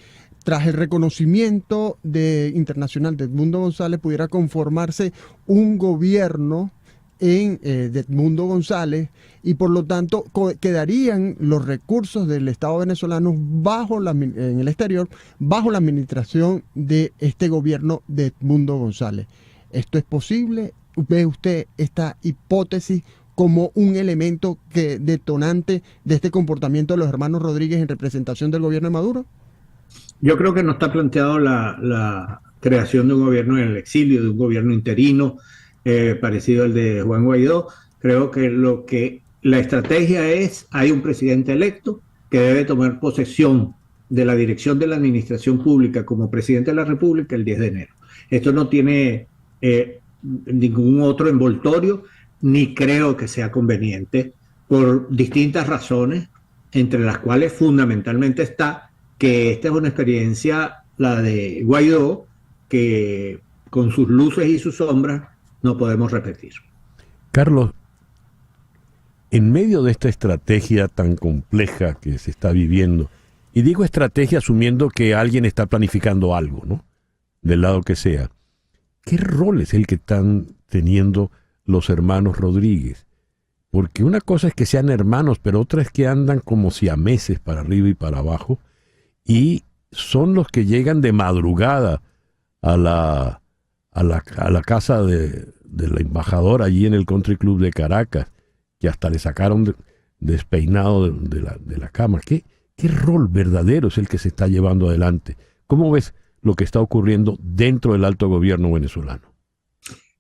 S7: tras el reconocimiento internacional de Edmundo González pudiera conformarse un gobierno de Edmundo González y por lo tanto quedarían los recursos del Estado venezolano en el exterior bajo la administración de este gobierno de Edmundo González. ¿Esto es posible? ¿Ve usted esta hipótesis como un elemento detonante de este comportamiento de los hermanos Rodríguez en representación del gobierno de Maduro?
S10: Yo creo que no está planteado la creación de un gobierno en el exilio, de un gobierno interino parecido al de Juan Guaidó. Creo que la estrategia es, hay un presidente electo que debe tomar posesión de la dirección de la administración pública como presidente de la República el 10 de enero. Esto no tiene ningún otro envoltorio, ni creo que sea conveniente, por distintas razones, entre las cuales fundamentalmente está que esta es una experiencia, la de Guaidó, que con sus luces y sus sombras no podemos repetir.
S2: Carlos, en medio de esta estrategia tan compleja que se está viviendo, y digo estrategia asumiendo que alguien está planificando algo, ¿no? Del lado que sea, ¿qué rol es el que están teniendo los hermanos Rodríguez? Porque una cosa es que sean hermanos, pero otra es que andan como siameses para arriba y para abajo, y son los que llegan de madrugada a la casa de la embajadora allí en el Country Club de Caracas, que hasta le sacaron despeinado de la cama. ¿Qué rol verdadero es el que se está llevando adelante? ¿Cómo ves lo que está ocurriendo dentro del alto gobierno venezolano?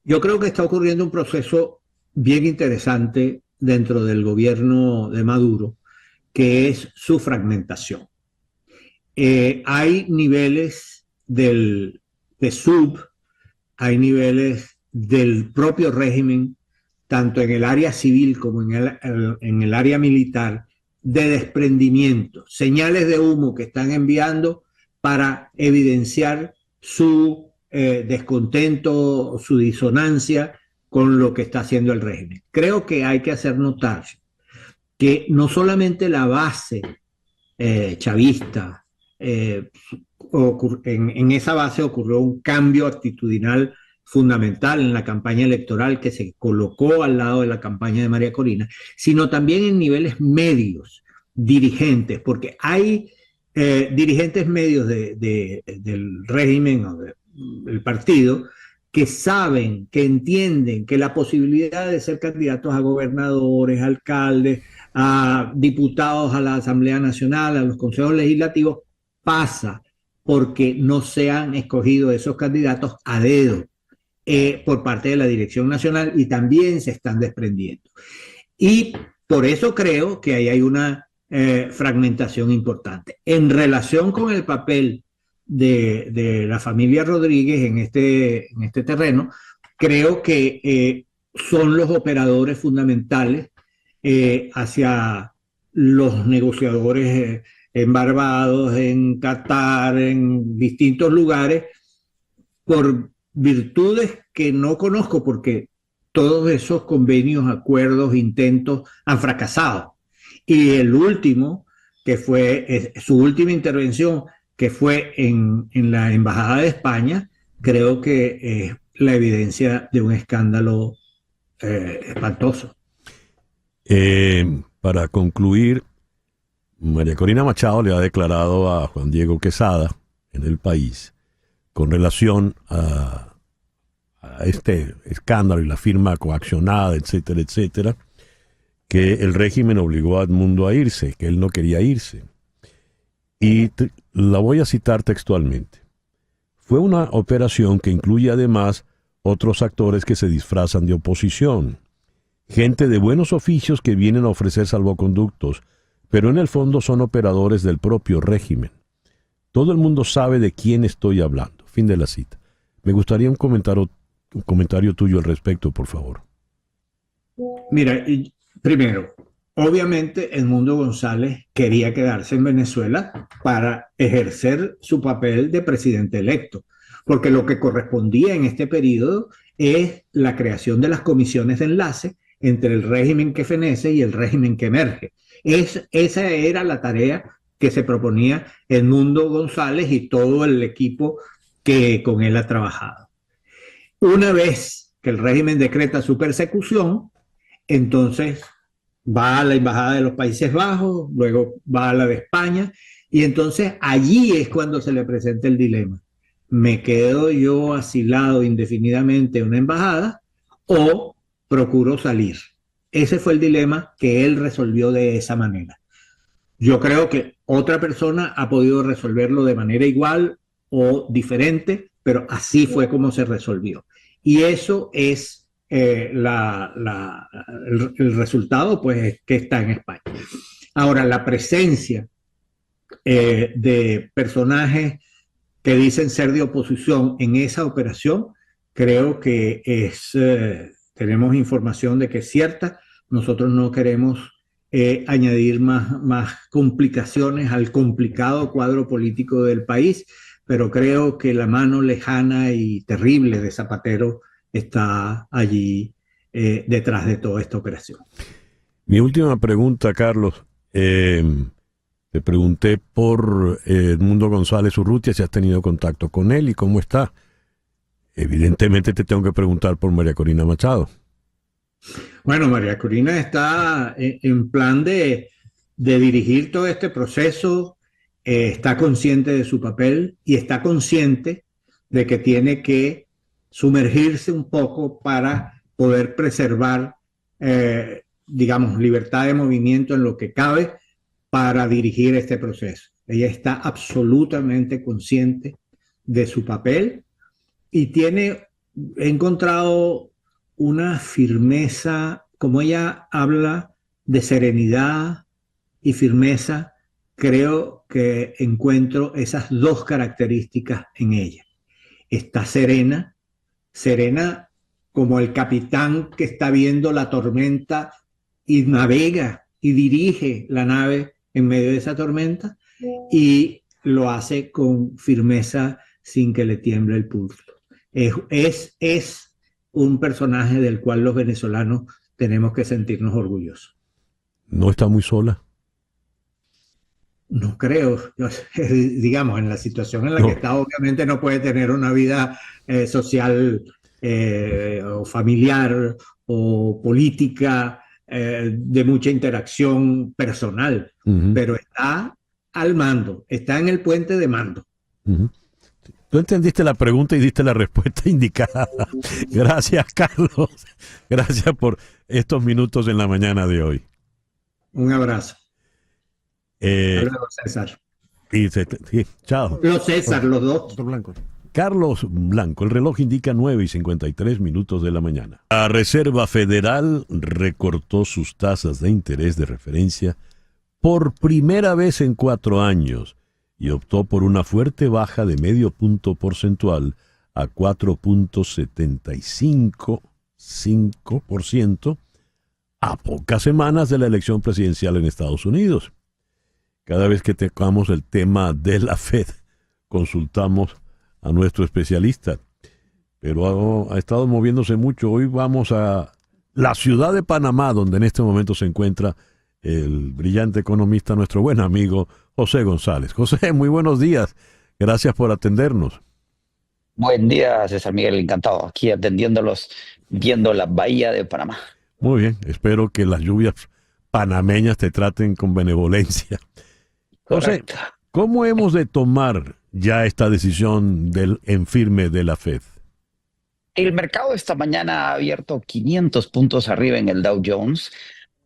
S10: Yo creo que está ocurriendo un proceso bien interesante dentro del gobierno de Maduro, que es su fragmentación. Hay niveles hay niveles del propio régimen, tanto en el área civil como en el área militar, de desprendimiento, señales de humo que están enviando para evidenciar su descontento, su disonancia con lo que está haciendo el régimen. Creo que hay que hacer notar que no solamente la base chavista, en esa base ocurrió un cambio actitudinal fundamental en la campaña electoral que se colocó al lado de la campaña de María Corina, sino también en niveles medios, dirigentes, porque hay dirigentes medios del régimen o del partido que saben, que entienden que la posibilidad de ser candidatos a gobernadores, alcaldes, a diputados a la Asamblea Nacional, a los consejos legislativos, pasa porque no se han escogido esos candidatos a dedo por parte de la Dirección Nacional y también se están desprendiendo. Y por eso creo que ahí hay una fragmentación importante. En relación con el papel de la familia Rodríguez en este terreno, creo que son los operadores fundamentales hacia los negociadores en Barbados, en Qatar, en distintos lugares, por virtudes que no conozco, porque todos esos convenios, acuerdos, intentos han fracasado. Y el último, que fue su última intervención, que fue en la Embajada de España, creo que es la evidencia de un escándalo espantoso.
S2: Para concluir, María Corina Machado le ha declarado a Juan Diego Quesada en El País con relación a este escándalo y la firma coaccionada, etcétera, etcétera, que el régimen obligó a Edmundo a irse, que él no quería irse. Y la voy a citar textualmente. Fue una operación que incluye además otros actores que se disfrazan de oposición, gente de buenos oficios que vienen a ofrecer salvoconductos, pero en el fondo son operadores del propio régimen. Todo el mundo sabe de quién estoy hablando. Fin de la cita. Me gustaría un comentario un comentario tuyo al respecto, por favor.
S10: Mira, primero, obviamente Edmundo González quería quedarse en Venezuela para ejercer su papel de presidente electo, porque lo que correspondía en este periodo es la creación de las comisiones de enlace entre el régimen que fenece y el régimen que emerge. Esa era la tarea que se proponía Edmundo González y todo el equipo que con él ha trabajado. Una vez que el régimen decreta su persecución, entonces va a la Embajada de los Países Bajos, luego va a la de España, y entonces allí es cuando se le presenta el dilema. ¿Me quedo yo asilado indefinidamente en una embajada o procuro salir? Ese fue el dilema que él resolvió de esa manera. Yo creo que otra persona ha podido resolverlo de manera igual o diferente, pero así fue como se resolvió. Y eso es el resultado, pues, que está en España. Ahora, la presencia de personajes que dicen ser de oposición en esa operación, creo que tenemos información de que es cierta. Nosotros no queremos añadir más complicaciones al complicado cuadro político del país, pero creo que la mano lejana y terrible de Zapatero está allí detrás de toda esta operación.
S2: Mi última pregunta, Carlos. Te pregunté por Edmundo González Urrutia, si has tenido contacto con él y cómo está. Evidentemente te tengo que preguntar por María Corina Machado.
S10: Bueno, María Corina está en plan de dirigir todo este proceso, está consciente de su papel y está consciente de que tiene que sumergirse un poco para poder preservar, digamos, libertad de movimiento en lo que cabe para dirigir este proceso. Ella está absolutamente consciente de su papel y he encontrado una firmeza, como ella habla de serenidad y firmeza, creo que encuentro esas dos características en ella. Está serena como el capitán que está viendo la tormenta y navega y dirige la nave en medio de esa tormenta, y lo hace con firmeza sin que le tiemble el pulso. Es un personaje del cual los venezolanos tenemos que sentirnos orgullosos.
S2: ¿No está muy sola?
S10: No creo, digamos, en la situación en la que está, obviamente no puede tener una vida social o familiar o política de mucha interacción personal, pero está al mando, está en el puente de mando.
S2: Tú entendiste la pregunta y diste la respuesta indicada. Gracias, Carlos. Gracias por estos minutos en la mañana de hoy.
S10: Un abrazo. Luego, César.
S2: Sí, chao.
S10: Los César, los dos.
S2: Carlos Blanco, el reloj indica 9:53 de la mañana. La Reserva Federal recortó sus tasas de interés de referencia por primera vez en 4 años y optó por una fuerte baja de medio punto porcentual a 4.75% a pocas semanas de la elección presidencial en Estados Unidos. Cada vez que tocamos el tema de la Fed, consultamos a nuestro especialista, pero ha estado moviéndose mucho. Hoy vamos a la ciudad de Panamá, donde en este momento se encuentra el brillante economista, nuestro buen amigo José González. José, muy buenos días. Gracias por atendernos.
S11: Buen día, César Miguel. Encantado. Aquí atendiéndolos, viendo la bahía de Panamá.
S2: Muy bien. Espero que las lluvias panameñas te traten con benevolencia.
S11: Correcto.
S2: José, ¿cómo hemos de tomar ya esta decisión en firme de la Fed?
S11: El mercado esta mañana ha abierto 500 puntos arriba en el Dow Jones.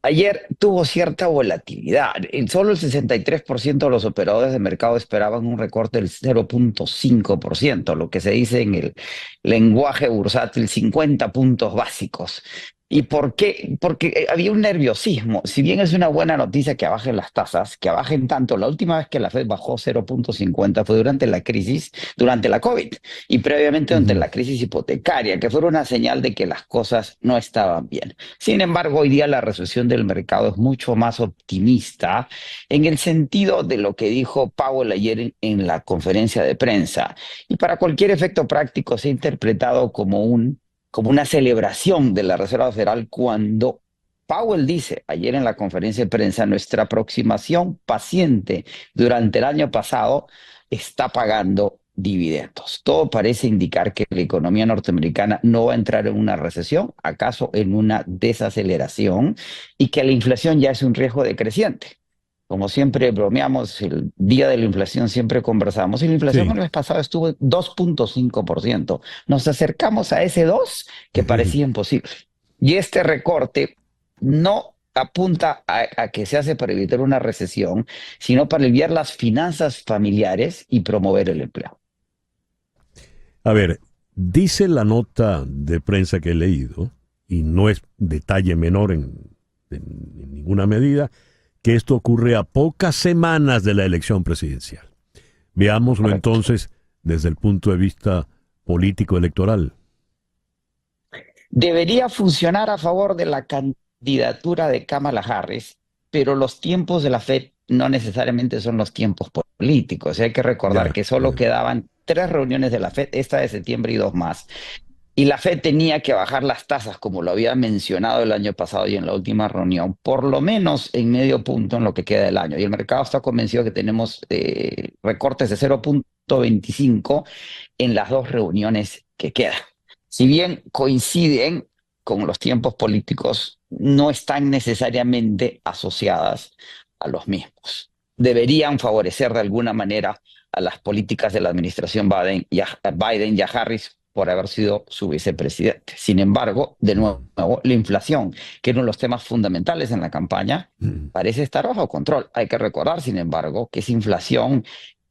S11: Ayer tuvo cierta volatilidad. Solo el 63% de los operadores de mercado esperaban un recorte del 0.5%, lo que se dice en el lenguaje bursátil 50 puntos básicos. ¿Y por qué? Porque había un nerviosismo. Si bien es una buena noticia que bajen las tasas, que bajen tanto, la última vez que la Fed bajó 0,50 fue durante la crisis, durante la COVID, y previamente durante la crisis hipotecaria, que fue una señal de que las cosas no estaban bien. Sin embargo, hoy día la recesión del mercado es mucho más optimista en el sentido de lo que dijo Powell ayer en la conferencia de prensa. Y para cualquier efecto práctico se ha interpretado como una celebración de la Reserva Federal cuando Powell dice ayer en la conferencia de prensa, nuestra aproximación paciente durante el año pasado está pagando dividendos. Todo parece indicar que la economía norteamericana no va a entrar en una recesión, acaso en una desaceleración, y que la inflación ya es un riesgo decreciente. Como siempre bromeamos, el día de la inflación siempre conversamos, y la inflación el mes pasado estuvo 2,5%. Nos acercamos a ese 2 que parecía imposible. Y este recorte no apunta a que se hace para evitar una recesión, sino para aliviar las finanzas familiares y promover el empleo.
S2: A ver, dice la nota de prensa que he leído, y no es detalle menor en ninguna medida, que esto ocurre a pocas semanas de la elección presidencial. Veámoslo entonces desde el punto de vista político-electoral.
S11: Debería funcionar a favor de la candidatura de Kamala Harris, pero los tiempos de la Fed no necesariamente son los tiempos políticos. Hay que recordar que solo quedaban 3 reuniones de la Fed, esta de septiembre y 2 más. Y la Fed tenía que bajar las tasas, como lo había mencionado el año pasado y en la última reunión, por lo menos en medio punto en lo que queda del año. Y el mercado está convencido que tenemos recortes de 0,25 en las 2 reuniones que quedan. Si bien coinciden con los tiempos políticos, no están necesariamente asociadas a los mismos. Deberían favorecer de alguna manera a las políticas de la administración Biden y a Harris por haber sido su vicepresidente. Sin embargo, de nuevo, la inflación, que era uno de los temas fundamentales en la campaña, parece estar bajo control. Hay que recordar, sin embargo, que esa inflación,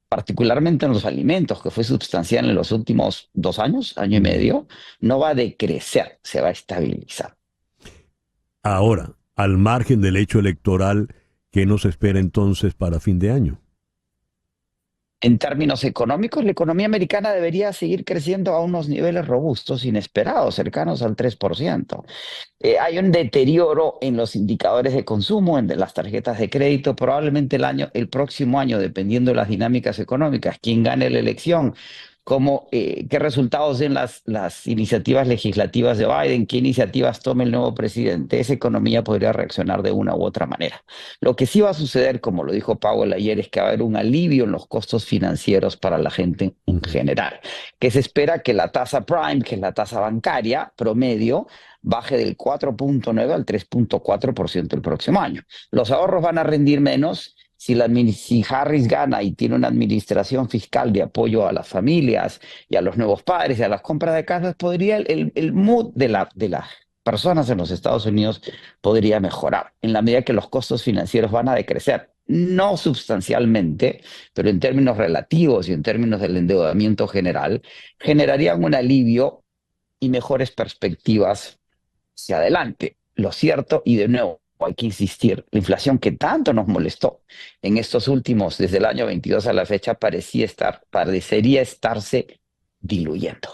S11: particularmente en los alimentos, que fue sustancial en los últimos 2 años, año y medio, no va a decrecer, se va a estabilizar.
S2: Ahora, al margen del hecho electoral, ¿qué nos espera entonces para fin de año?
S11: En términos económicos, la economía americana debería seguir creciendo a unos niveles robustos, inesperados, cercanos al 3%. Hay un deterioro en los indicadores de consumo, en las tarjetas de crédito. Probablemente el próximo año, dependiendo de las dinámicas económicas, quién gane la elección, qué resultados den las iniciativas legislativas de Biden, qué iniciativas tome el nuevo presidente, esa economía podría reaccionar de una u otra manera. Lo que sí va a suceder, como lo dijo Powell ayer, es que va a haber un alivio en los costos financieros para la gente en general, que se espera que la tasa prime, que es la tasa bancaria promedio, baje del 4,9 al 3,4% el próximo año. Los ahorros van a rendir menos. Si Harris gana y tiene una administración fiscal de apoyo a las familias y a los nuevos padres y a las compras de casas, podría el mood de las personas en los Estados Unidos podría mejorar, en la medida que los costos financieros van a decrecer. No sustancialmente, pero en términos relativos y en términos del endeudamiento general, generarían un alivio y mejores perspectivas hacia adelante. Lo cierto, y de nuevo, hay que insistir, la inflación que tanto nos molestó en estos últimos, desde el año 22 a la fecha, parecería estarse diluyendo.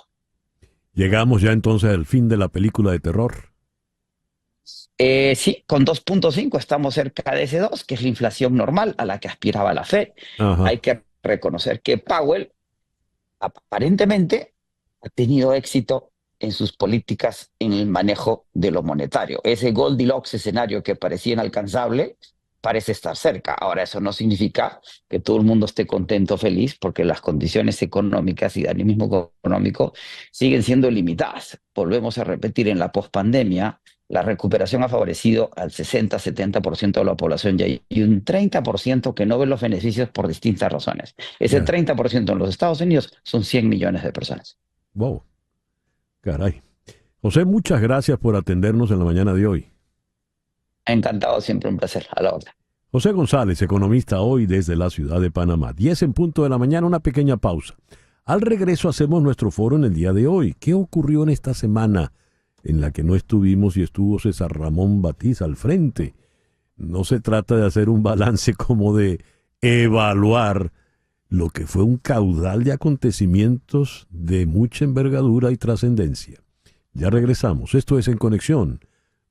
S2: ¿Llegamos ya entonces al fin de la película de terror?
S11: Sí, con 2,5 estamos cerca de ese 2, que es la inflación normal a la que aspiraba la Fed. Hay que reconocer que Powell aparentemente ha tenido éxito en sus políticas en el manejo de lo monetario. Ese Goldilocks escenario que parecía inalcanzable parece estar cerca. Ahora, eso no significa que todo el mundo esté contento, feliz, porque las condiciones económicas y de animismo económico siguen siendo limitadas. Volvemos a repetir, en la pospandemia, la recuperación ha favorecido al 60-70% de la población y un 30% que no ve los beneficios por distintas razones. Ese 30% en los Estados Unidos son 100 millones de personas.
S2: Wow. Caray. José, muchas gracias por atendernos en la mañana de hoy.
S11: Encantado, siempre un placer. A la orden.
S2: José González, economista, hoy desde la ciudad de Panamá. 10 en punto de la mañana, una pequeña pausa. Al regreso hacemos nuestro foro en el día de hoy. ¿Qué ocurrió en esta semana en la que no estuvimos y estuvo César Ramón Batiz al frente. No se trata de hacer un balance como de evaluar lo que fue un caudal de acontecimientos de mucha envergadura y trascendencia. Ya regresamos. Esto es En Conexión,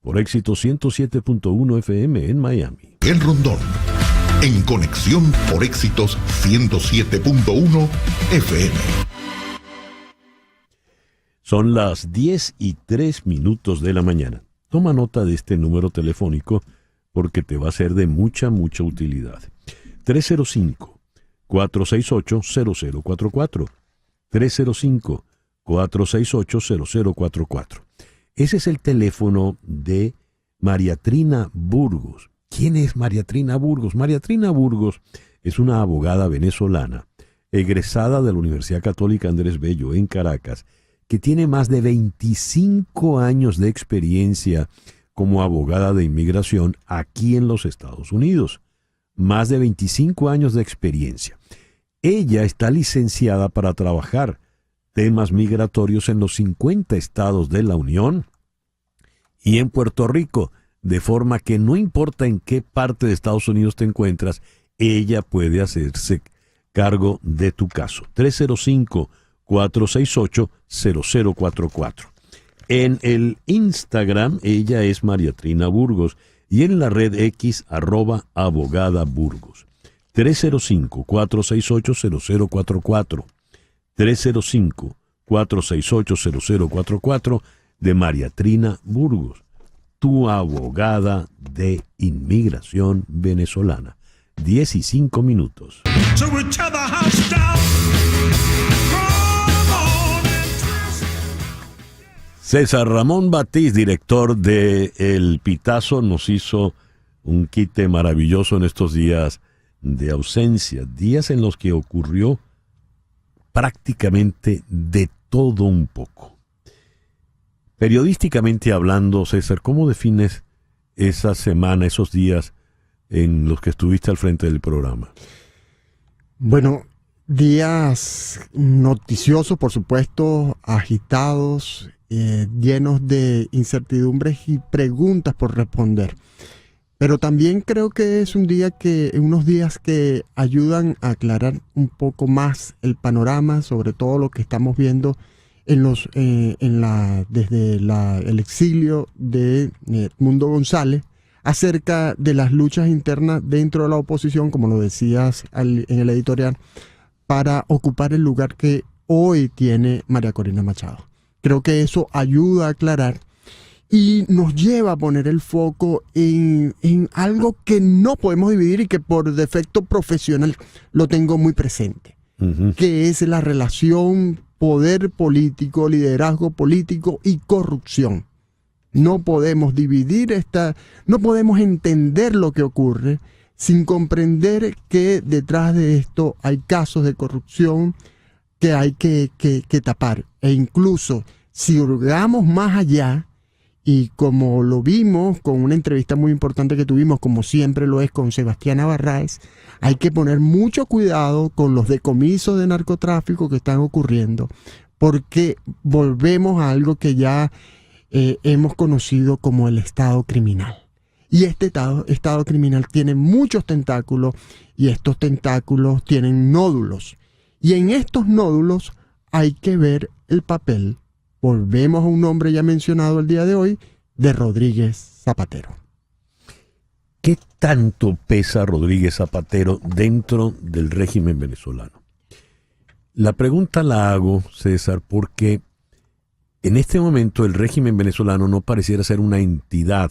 S2: por Éxito 107.1 FM en Miami.
S8: El Rondón, en Conexión por Éxitos 107.1 FM.
S2: Son las 10:03 de la mañana. Toma nota de este número telefónico porque te va a ser de mucha utilidad. 305-468-0044. 305-468-0044. Ese es el teléfono de María Trina Burgos. ¿Quién es María Trina Burgos? María Trina Burgos es una abogada venezolana, egresada de la Universidad Católica Andrés Bello en Caracas, que tiene más de 25 años de experiencia como abogada de inmigración aquí en los Estados Unidos. Más de 25 años de experiencia. Ella está licenciada para trabajar temas migratorios en los 50 estados de la Unión y en Puerto Rico, de forma que no importa en qué parte de Estados Unidos te encuentras, ella puede hacerse cargo de tu caso. 305-468-0044. En el Instagram, ella es María Trina Burgos, y en la red X, @abogada Burgos. 305-468-0044. 305-468-0044 de María Trina Burgos, tu abogada de inmigración venezolana. 15 César Ramón Batiz, director de El Pitazo, nos hizo un quite maravilloso en estos días de ausencia, días en los que ocurrió prácticamente de todo un poco. Periodísticamente hablando, César, ¿cómo defines esa semana, esos días en los que estuviste al frente del programa?
S7: Bueno, días noticiosos, por supuesto, agitados, llenos de incertidumbres y preguntas por responder. Pero también creo que es unos días que ayudan a aclarar un poco más el panorama sobre todo lo que estamos viendo desde el exilio de Edmundo González acerca de las luchas internas dentro de la oposición, como lo decías en el editorial, para ocupar el lugar que hoy tiene María Corina Machado. Creo que eso ayuda a aclarar y nos lleva a poner el foco en algo que no podemos dividir y que por defecto profesional lo tengo muy presente, que es la relación poder político, liderazgo político y corrupción. No podemos dividir no podemos entender lo que ocurre sin comprender que detrás de esto hay casos de corrupción que hay que tapar. E incluso si hurgamos más allá, y como lo vimos con una entrevista muy importante que tuvimos, como siempre lo es con Sebastián Barraez, hay que poner mucho cuidado con los decomisos de narcotráfico que están ocurriendo, porque volvemos a algo que ya hemos conocido como el Estado criminal. Y este estado criminal tiene muchos tentáculos y estos tentáculos tienen nódulos. Y en estos nódulos hay que ver el papel. Volvemos a un nombre ya mencionado el día de hoy, de Rodríguez Zapatero.
S2: ¿Qué tanto pesa Rodríguez Zapatero dentro del régimen venezolano? La pregunta la hago, César, porque en este momento el régimen venezolano no pareciera ser una entidad,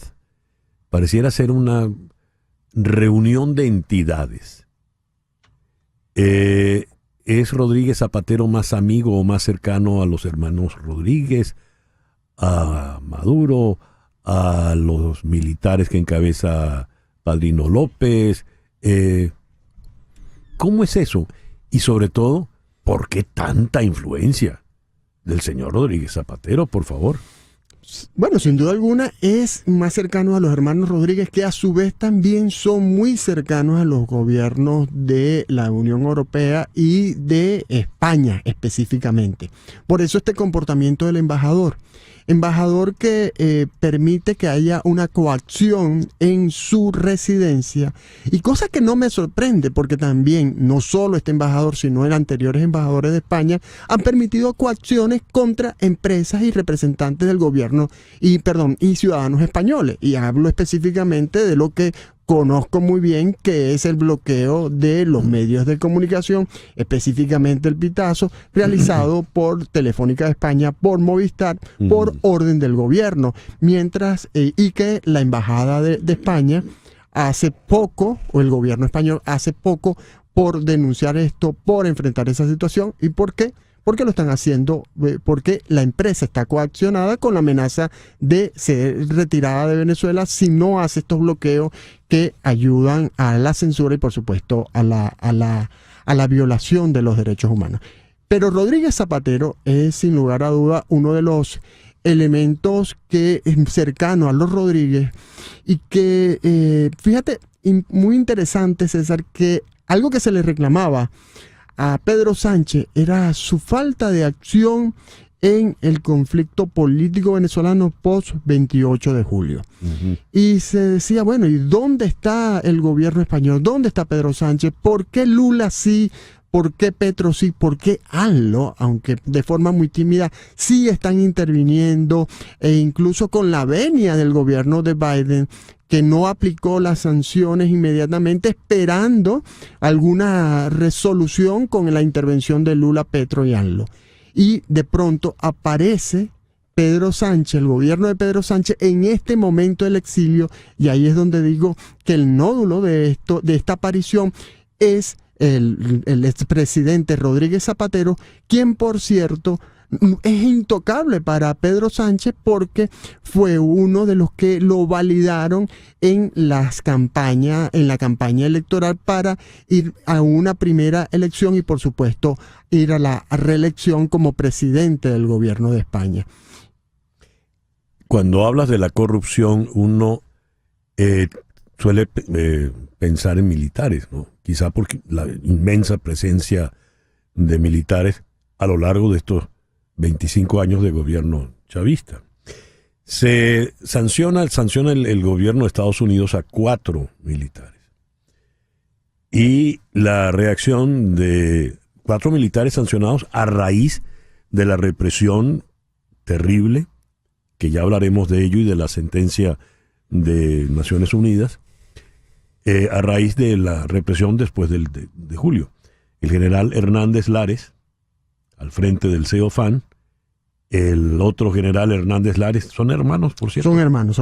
S2: pareciera ser una reunión de entidades. ¿Es Rodríguez Zapatero más amigo o más cercano a los hermanos Rodríguez, a Maduro, a los militares que encabeza Padrino López? ¿Cómo es eso? Y sobre todo, ¿por qué tanta influencia del señor Rodríguez Zapatero, por favor?
S7: Bueno, sin duda alguna es más cercano a los hermanos Rodríguez, que a su vez también son muy cercanos a los gobiernos de la Unión Europea y de España. España específicamente. Por eso este comportamiento del embajador que permite que haya una coacción en su residencia, y cosa que no me sorprende porque también no solo este embajador sino el anteriores embajadores de España han permitido coacciones contra empresas y representantes del gobierno y ciudadanos españoles, y hablo específicamente de lo que conozco muy bien, que es el bloqueo de los medios de comunicación, específicamente el pitazo, realizado por Telefónica de España, por Movistar, por orden del gobierno, mientras, y que la Embajada de España hace poco, o el gobierno español hace poco, por denunciar esto, por enfrentar esa situación. ¿Y por qué? Porque lo están haciendo, porque la empresa está coaccionada con la amenaza de ser retirada de Venezuela si no hace estos bloqueos que ayudan a la censura y por supuesto a la violación de los derechos humanos. Pero Rodríguez Zapatero es sin lugar a duda uno de los elementos que es cercano a los Rodríguez y que, fíjate, muy interesante, César, que algo que se le reclamaba a Pedro Sánchez era su falta de acción en el conflicto político venezolano post 28 de julio. Y se decía, bueno, ¿y dónde está el gobierno español? ¿Dónde está Pedro Sánchez? ¿Por qué Lula sí? ¿Por qué Petro sí? ¿Por qué AMLO, aunque de forma muy tímida, sí están interviniendo? E incluso con la venia del gobierno de Biden, que no aplicó las sanciones inmediatamente, esperando alguna resolución con la intervención de Lula, Petro y AMLO. Y de pronto aparece Pedro Sánchez, el gobierno de Pedro Sánchez, en este momento del exilio, y ahí es donde digo que el nódulo de esta aparición es el expresidente Rodríguez Zapatero, quien por cierto es intocable para Pedro Sánchez porque fue uno de los que lo validaron en la campaña electoral para ir a una primera elección y por supuesto ir a la reelección como presidente del gobierno de España.
S2: Cuando hablas de la corrupción, uno suele pensar en militares, ¿no? Quizá porque la inmensa presencia de militares a lo largo de estos 25 años de gobierno chavista. Se sanciona el gobierno de Estados Unidos a 4 militares. Y la reacción de 4 militares sancionados a raíz de la represión terrible, que ya hablaremos de ello, y de la sentencia de Naciones Unidas, a raíz de la represión después de julio. El general Hernández Lares, al frente del CEOFAN, el otro general Hernández Lares, son hermanos, por cierto.
S7: Son hermanos.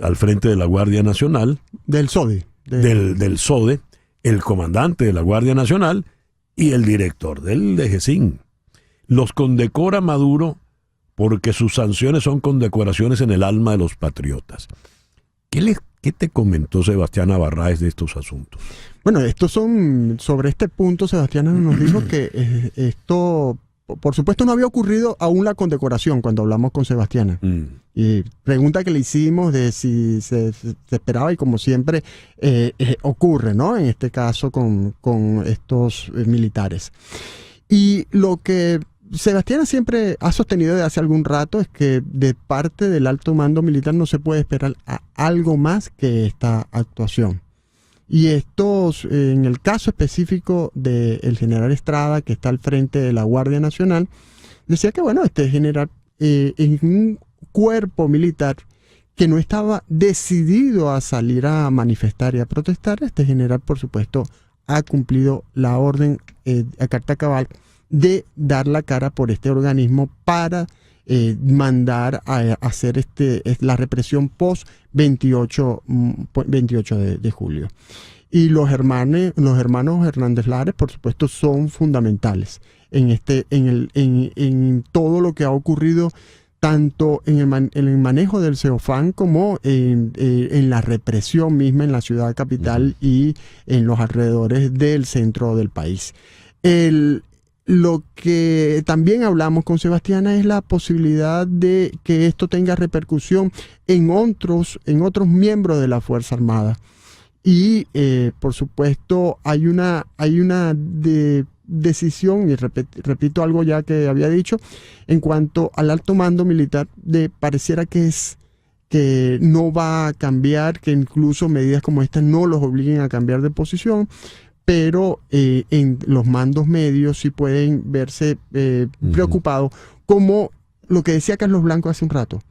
S2: Al frente de la Guardia Nacional.
S7: Del SODE.
S2: Del SODE, el comandante de la Guardia Nacional y el director del DGCIN. Los condecora Maduro porque sus sanciones son condecoraciones en el alma de los patriotas. ¿Qué te comentó Sebastián Abarráez de estos asuntos? Bueno, sobre este punto, Sebastián nos dijo que esto, por supuesto, no había ocurrido aún la condecoración cuando hablamos con Sebastián. Y pregunta que le hicimos de si se esperaba, y como siempre ocurre, ¿no? En este caso con estos militares. Y lo que Sebastián siempre ha sostenido desde hace algún rato es que de parte del alto mando militar no se puede esperar algo más que esta actuación. Y en el caso específico del general Estrada, que está al frente de la Guardia Nacional, decía que bueno, este general en un cuerpo militar que no estaba decidido a salir a manifestar y a protestar, este general por supuesto ha cumplido la orden a carta cabal de dar la cara por este organismo para mandar a hacer la represión post 28 de julio. Y los hermanos Hernández Lares, por supuesto, son fundamentales en todo lo que ha ocurrido, tanto en el manejo del CEOFAN como en la represión misma en la ciudad capital y en los alrededores del centro del país. Lo que también hablamos con Sebastiana es la posibilidad de que esto tenga repercusión en otros miembros de la Fuerza Armada. Y por supuesto hay una
S7: decisión, y repito algo ya que había dicho, en cuanto al alto mando militar, pareciera que no va a cambiar, que incluso medidas como estas no los obliguen a cambiar de posición, pero en los mandos medios sí pueden verse preocupados, como lo que decía Carlos Blanco hace un rato,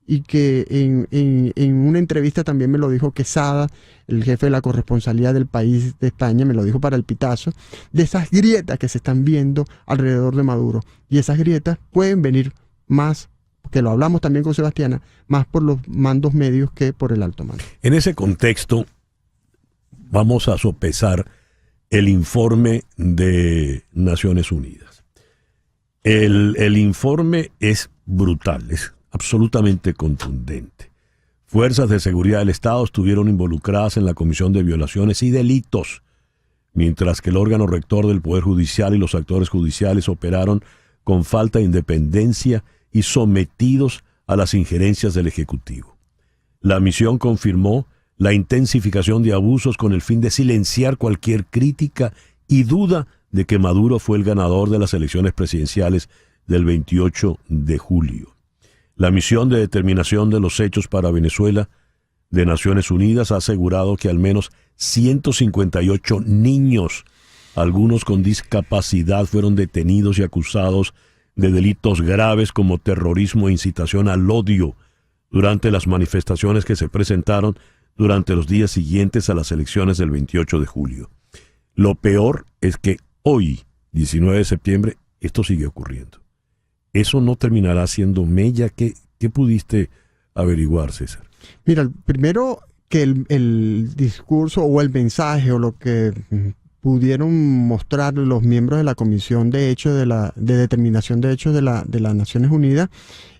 S7: y que en una entrevista también me lo dijo Quesada, el jefe de la corresponsalía del país de España, me lo dijo para el Pitazo, de esas grietas que se están viendo alrededor de Maduro. Y esas grietas pueden venir más, que lo hablamos también con Sebastiana, más por los mandos medios que por el alto mando.
S2: En ese contexto, vamos a sopesar el informe de Naciones Unidas. El informe es brutal, es absolutamente contundente. Fuerzas de seguridad del Estado estuvieron involucradas en la comisión de violaciones y delitos, mientras que el órgano rector del Poder Judicial y los actores judiciales operaron con falta de independencia y sometidos a las injerencias del Ejecutivo. La misión confirmó la intensificación de abusos con el fin de silenciar cualquier crítica y duda de que Maduro fue el ganador de las elecciones presidenciales del 28 de julio. La misión de determinación de los hechos para Venezuela de Naciones Unidas ha asegurado que al menos 158 niños, algunos con discapacidad, fueron detenidos y acusados de delitos graves como terrorismo e incitación al odio durante las manifestaciones que se presentaron durante los días siguientes a las elecciones del 28 de julio. Lo peor es que hoy, 19 de septiembre, esto sigue ocurriendo. ¿Eso no terminará siendo mella? ¿Qué pudiste averiguar, César?
S7: Mira, primero que el discurso o el mensaje o lo que pudieron mostrar los miembros de la Comisión de Hechos de Determinación de Hechos de las Naciones Unidas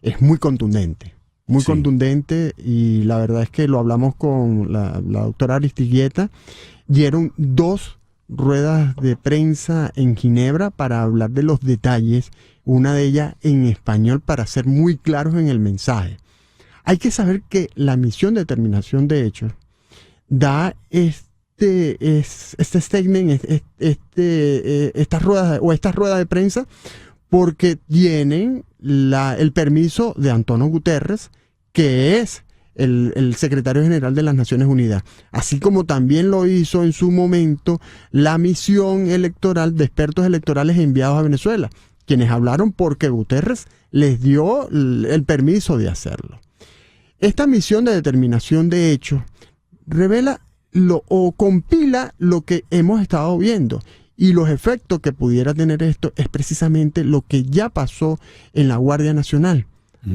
S7: es muy contundente. Muy contundente, y la verdad es que lo hablamos con la doctora Aristigueta. Dieron 2 ruedas de prensa en Ginebra para hablar de los detalles, una de ellas en español para ser muy claros en el mensaje. Hay que saber que la misión de determinación de hechos da estas ruedas de prensa porque tienen el permiso de Antonio Guterres, que es el secretario general de las Naciones Unidas, así como también lo hizo en su momento la misión electoral de expertos electorales enviados a Venezuela, quienes hablaron porque Guterres les dio el permiso de hacerlo. Esta misión de determinación de hechos revela o compila lo que hemos estado viendo, y los efectos que pudiera tener esto es precisamente lo que ya pasó en la Guardia Nacional.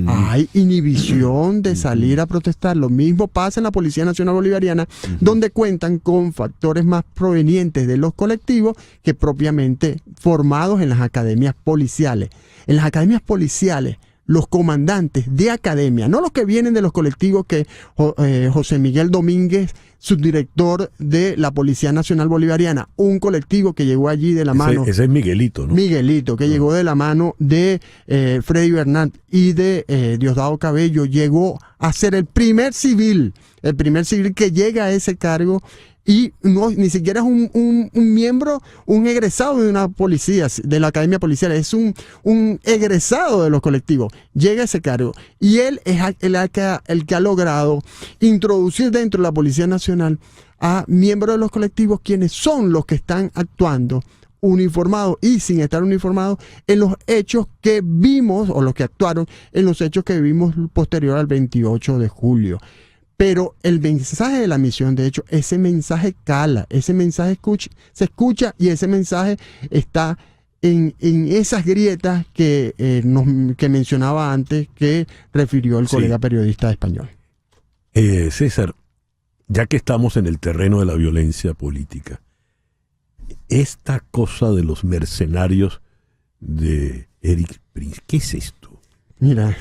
S7: Hay inhibición de salir a protestar. Lo mismo pasa en la Policía Nacional Bolivariana, donde cuentan con factores más provenientes de los colectivos que propiamente formados en las academias policiales. En las academias policiales, los comandantes de academia, no los que vienen de los colectivos que José Miguel Domínguez, subdirector de la Policía Nacional Bolivariana, un colectivo que llegó allí de la mano.
S2: Ese es Miguelito, ¿no?
S7: Miguelito, que llegó de la mano de Freddy Bernat y de Diosdado Cabello, llegó a ser el primer civil que llega a ese cargo, y ni siquiera es un miembro, un egresado de una policía, de la academia policial, es un egresado de los colectivos. Llega a ese cargo y él es el que ha logrado introducir dentro de la Policía Nacional a miembros de los colectivos, quienes son los que están actuando uniformados y sin estar uniformados en los hechos que vimos, o los que actuaron en los hechos que vimos posterior al 28 de julio. Pero el mensaje de la misión, de hecho, ese mensaje cala, ese mensaje se escucha, y ese mensaje está en esas grietas que mencionaba antes, que refirió el colega periodista español.
S2: César, ya que estamos en el terreno de la violencia política, esta cosa de los mercenarios de Eric Prince, ¿qué es esto?
S7: Mira,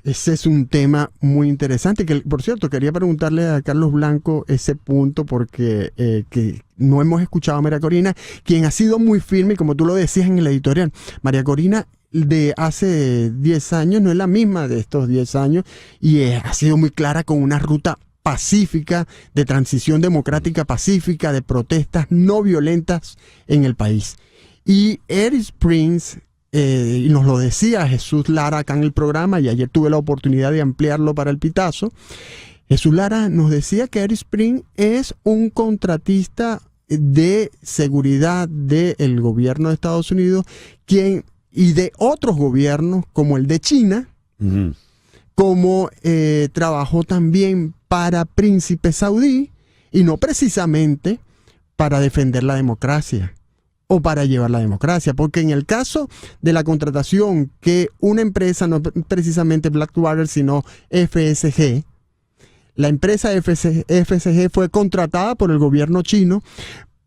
S7: ese es un tema muy interesante, que por cierto quería preguntarle a Carlos Blanco ese punto, porque que no hemos escuchado a María Corina, quien ha sido muy firme, como tú lo decías en el editorial. María Corina de hace 10 años no es la misma de estos 10 años, y ha sido muy clara con una ruta pacífica, de transición democrática pacífica, de protestas no violentas en el país. Y Eric Springs, y nos lo decía Jesús Lara acá en el programa, y ayer tuve la oportunidad de ampliarlo para el Pitazo. Jesús Lara nos decía que Eric Springs es un contratista de seguridad del gobierno de Estados Unidos, y de otros gobiernos como el de China, como trabajó también para Príncipe Saudí, y no precisamente para defender la democracia o para llevar la democracia, porque en el caso de la contratación que una empresa, no precisamente Blackwater, sino FSG, la empresa FSG fue contratada por el gobierno chino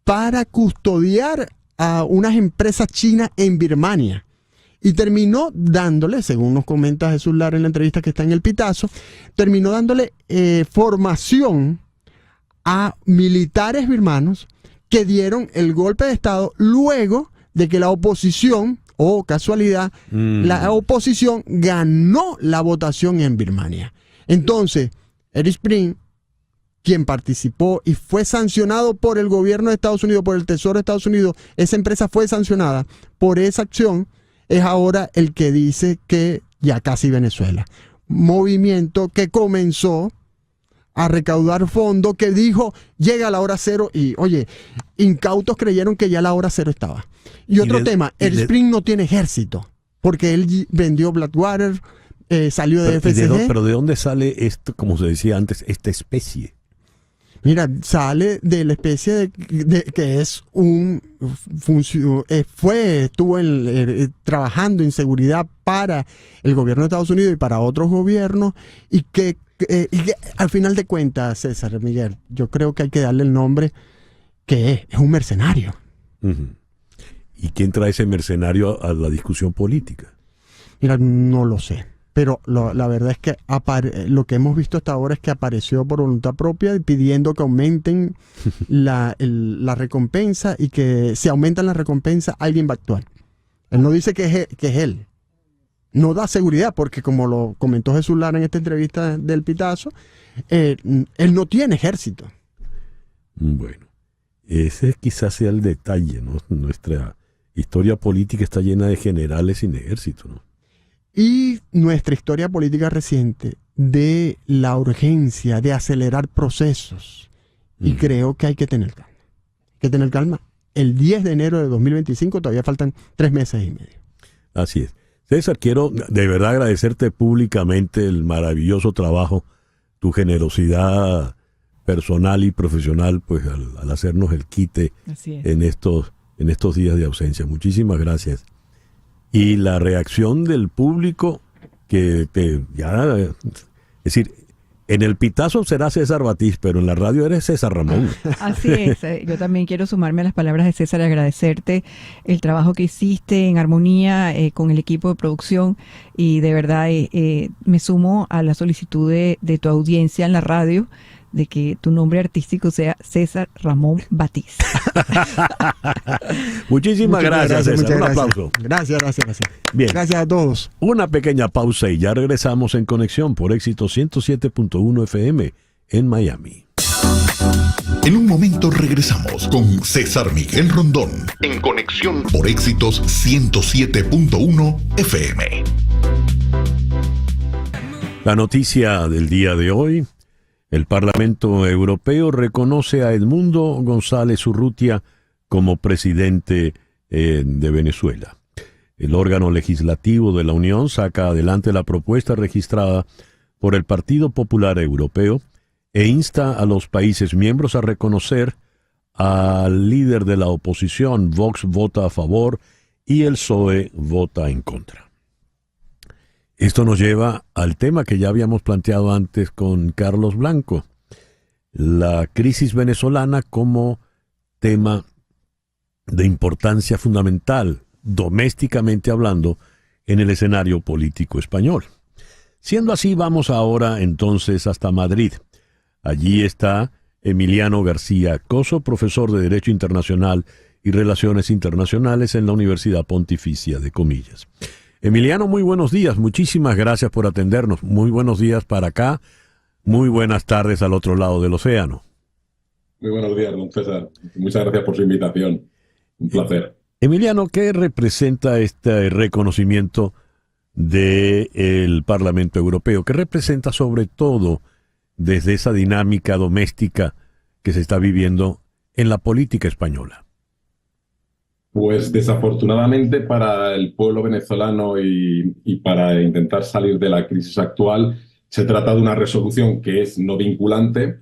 S7: para custodiar a unas empresas chinas en Birmania. Y terminó dándole, según nos comenta Jesús Lara en la entrevista que está en el Pitazo, terminó dándole formación a militares birmanos que dieron el golpe de Estado luego de que la oposición, o casualidad, la oposición ganó la votación en Birmania. Entonces, Eric Springs, quien participó y fue sancionado por el gobierno de Estados Unidos, por el Tesoro de Estados Unidos, esa empresa fue sancionada por esa acción, es ahora el que dice que ya casi Venezuela. Movimiento que comenzó a recaudar fondos, que dijo, llega la hora cero, y oye, incautos creyeron que ya la hora cero estaba. Y otro tema, Eric Springs no tiene ejército, porque él vendió Blackwater, salió de FSG.
S2: Pero ¿de dónde sale esto, como se decía antes, esta especie?
S7: Mira, sale de la especie de que es estuvo trabajando en seguridad para el gobierno de Estados Unidos y para otros gobiernos, y que al final de cuentas, César Miguel, yo creo que hay que darle el nombre que es un mercenario.
S2: ¿Y quién trae ese mercenario a la discusión política?
S7: Mira, no lo sé. Pero la verdad es que lo que hemos visto hasta ahora es que apareció por voluntad propia pidiendo que aumenten la recompensa, y que si aumentan la recompensa alguien va a actuar. Él no dice que es él. No da seguridad porque, como lo comentó Jesús Lara en esta entrevista del Pitazo, él no tiene ejército.
S2: Bueno, ese quizás sea el detalle, ¿no? Nuestra historia política está llena de generales sin ejército, ¿no?
S7: Y nuestra historia política reciente de la urgencia de acelerar procesos. Y creo que hay que tener calma. Hay que tener calma. El 10 de enero de 2025 todavía faltan 3 meses y medio.
S2: Así es. César, quiero de verdad agradecerte públicamente el maravilloso trabajo, tu generosidad personal y profesional, pues al hacernos el quite en estos días de ausencia. Muchísimas gracias. Y la reacción del público es decir, en el Pitazo será César Batiz, pero en la radio eres César Ramón.
S3: Así es, yo también quiero sumarme a las palabras de César y agradecerte el trabajo que hiciste en armonía con el equipo de producción, y de verdad me sumo a la solicitud de tu audiencia en la radio de que tu nombre artístico sea César Ramón Batiz.
S2: Muchísimas gracias, César. Un aplauso.
S7: Gracias.
S2: Bien.
S7: Gracias a todos.
S2: Una pequeña pausa y ya regresamos en Conexión por Éxito 107.1 FM en Miami.
S8: En un momento regresamos con César Miguel Rondón en Conexión por Éxitos 107.1 FM.
S2: La noticia del día de hoy: el Parlamento Europeo reconoce a Edmundo González Urrutia como presidente de Venezuela. El órgano legislativo de la Unión saca adelante la propuesta registrada por el Partido Popular Europeo e insta a los países miembros a reconocer al líder de la oposición. Vox vota a favor y el PSOE vota en contra. Esto nos lleva al tema que ya habíamos planteado antes con Carlos Blanco, la crisis venezolana como tema de importancia fundamental, domésticamente hablando, en el escenario político español. Siendo así, vamos ahora entonces hasta Madrid. Allí está Emiliano García Coso, profesor de Derecho Internacional y Relaciones Internacionales en la Universidad Pontificia de Comillas. Emiliano, muy buenos días, muchísimas gracias por atendernos. Muy buenos días para acá, muy buenas tardes al otro lado del océano.
S12: Muy buenos días, don César. Muchas gracias por su invitación. Un placer.
S2: Emiliano, ¿qué representa este reconocimiento del Parlamento Europeo? ¿Qué representa sobre todo desde esa dinámica doméstica que se está viviendo en la política española?
S12: Pues desafortunadamente para el pueblo venezolano y para intentar salir de la crisis actual, se trata de una resolución que es no vinculante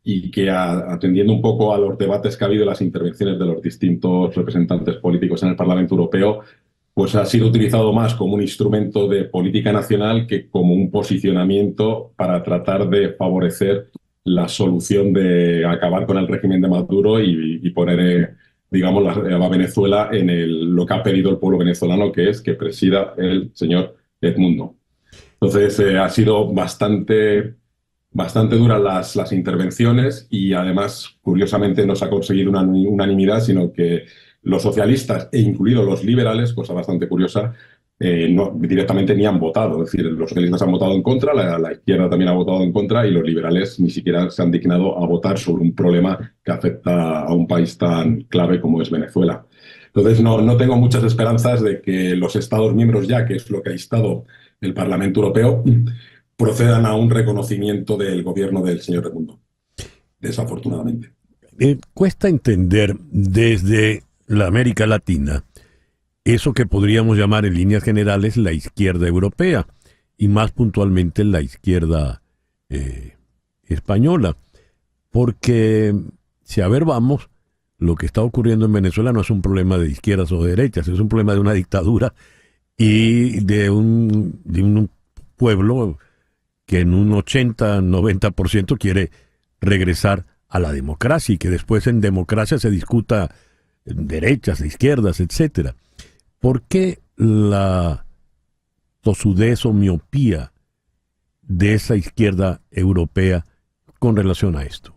S12: y que, atendiendo un poco a los debates que ha habido en las intervenciones de los distintos representantes políticos en el Parlamento Europeo, pues ha sido utilizado más como un instrumento de política nacional que como un posicionamiento para tratar de favorecer la solución de acabar con el régimen de Maduro y poner, digamos, a Venezuela en lo que ha pedido el pueblo venezolano, que es que presida el señor Edmundo. Entonces, ha sido bastante duras las intervenciones y además, curiosamente, no se ha conseguido una unanimidad, sino que los socialistas e incluidos los liberales, cosa bastante curiosa, directamente ni han votado. Es decir, los socialistas han votado en contra, la izquierda también ha votado en contra y los liberales ni siquiera se han dignado a votar sobre un problema que afecta a un país tan clave como es Venezuela. Entonces, no tengo muchas esperanzas de que los Estados miembros, ya que es lo que ha instado el Parlamento Europeo, procedan a un reconocimiento del gobierno del señor Edmundo, desafortunadamente.
S2: Cuesta entender desde la América Latina eso que podríamos llamar en líneas generales la izquierda europea y más puntualmente la izquierda española, porque si a ver vamos, lo que está ocurriendo en Venezuela no es un problema de izquierdas o de derechas, es un problema de una dictadura y de un pueblo que en un 80-90% quiere regresar a la democracia y que después en democracia se discuta derechas, izquierdas, etcétera. ¿Por qué la tosudez o miopía de esa izquierda europea con relación a esto?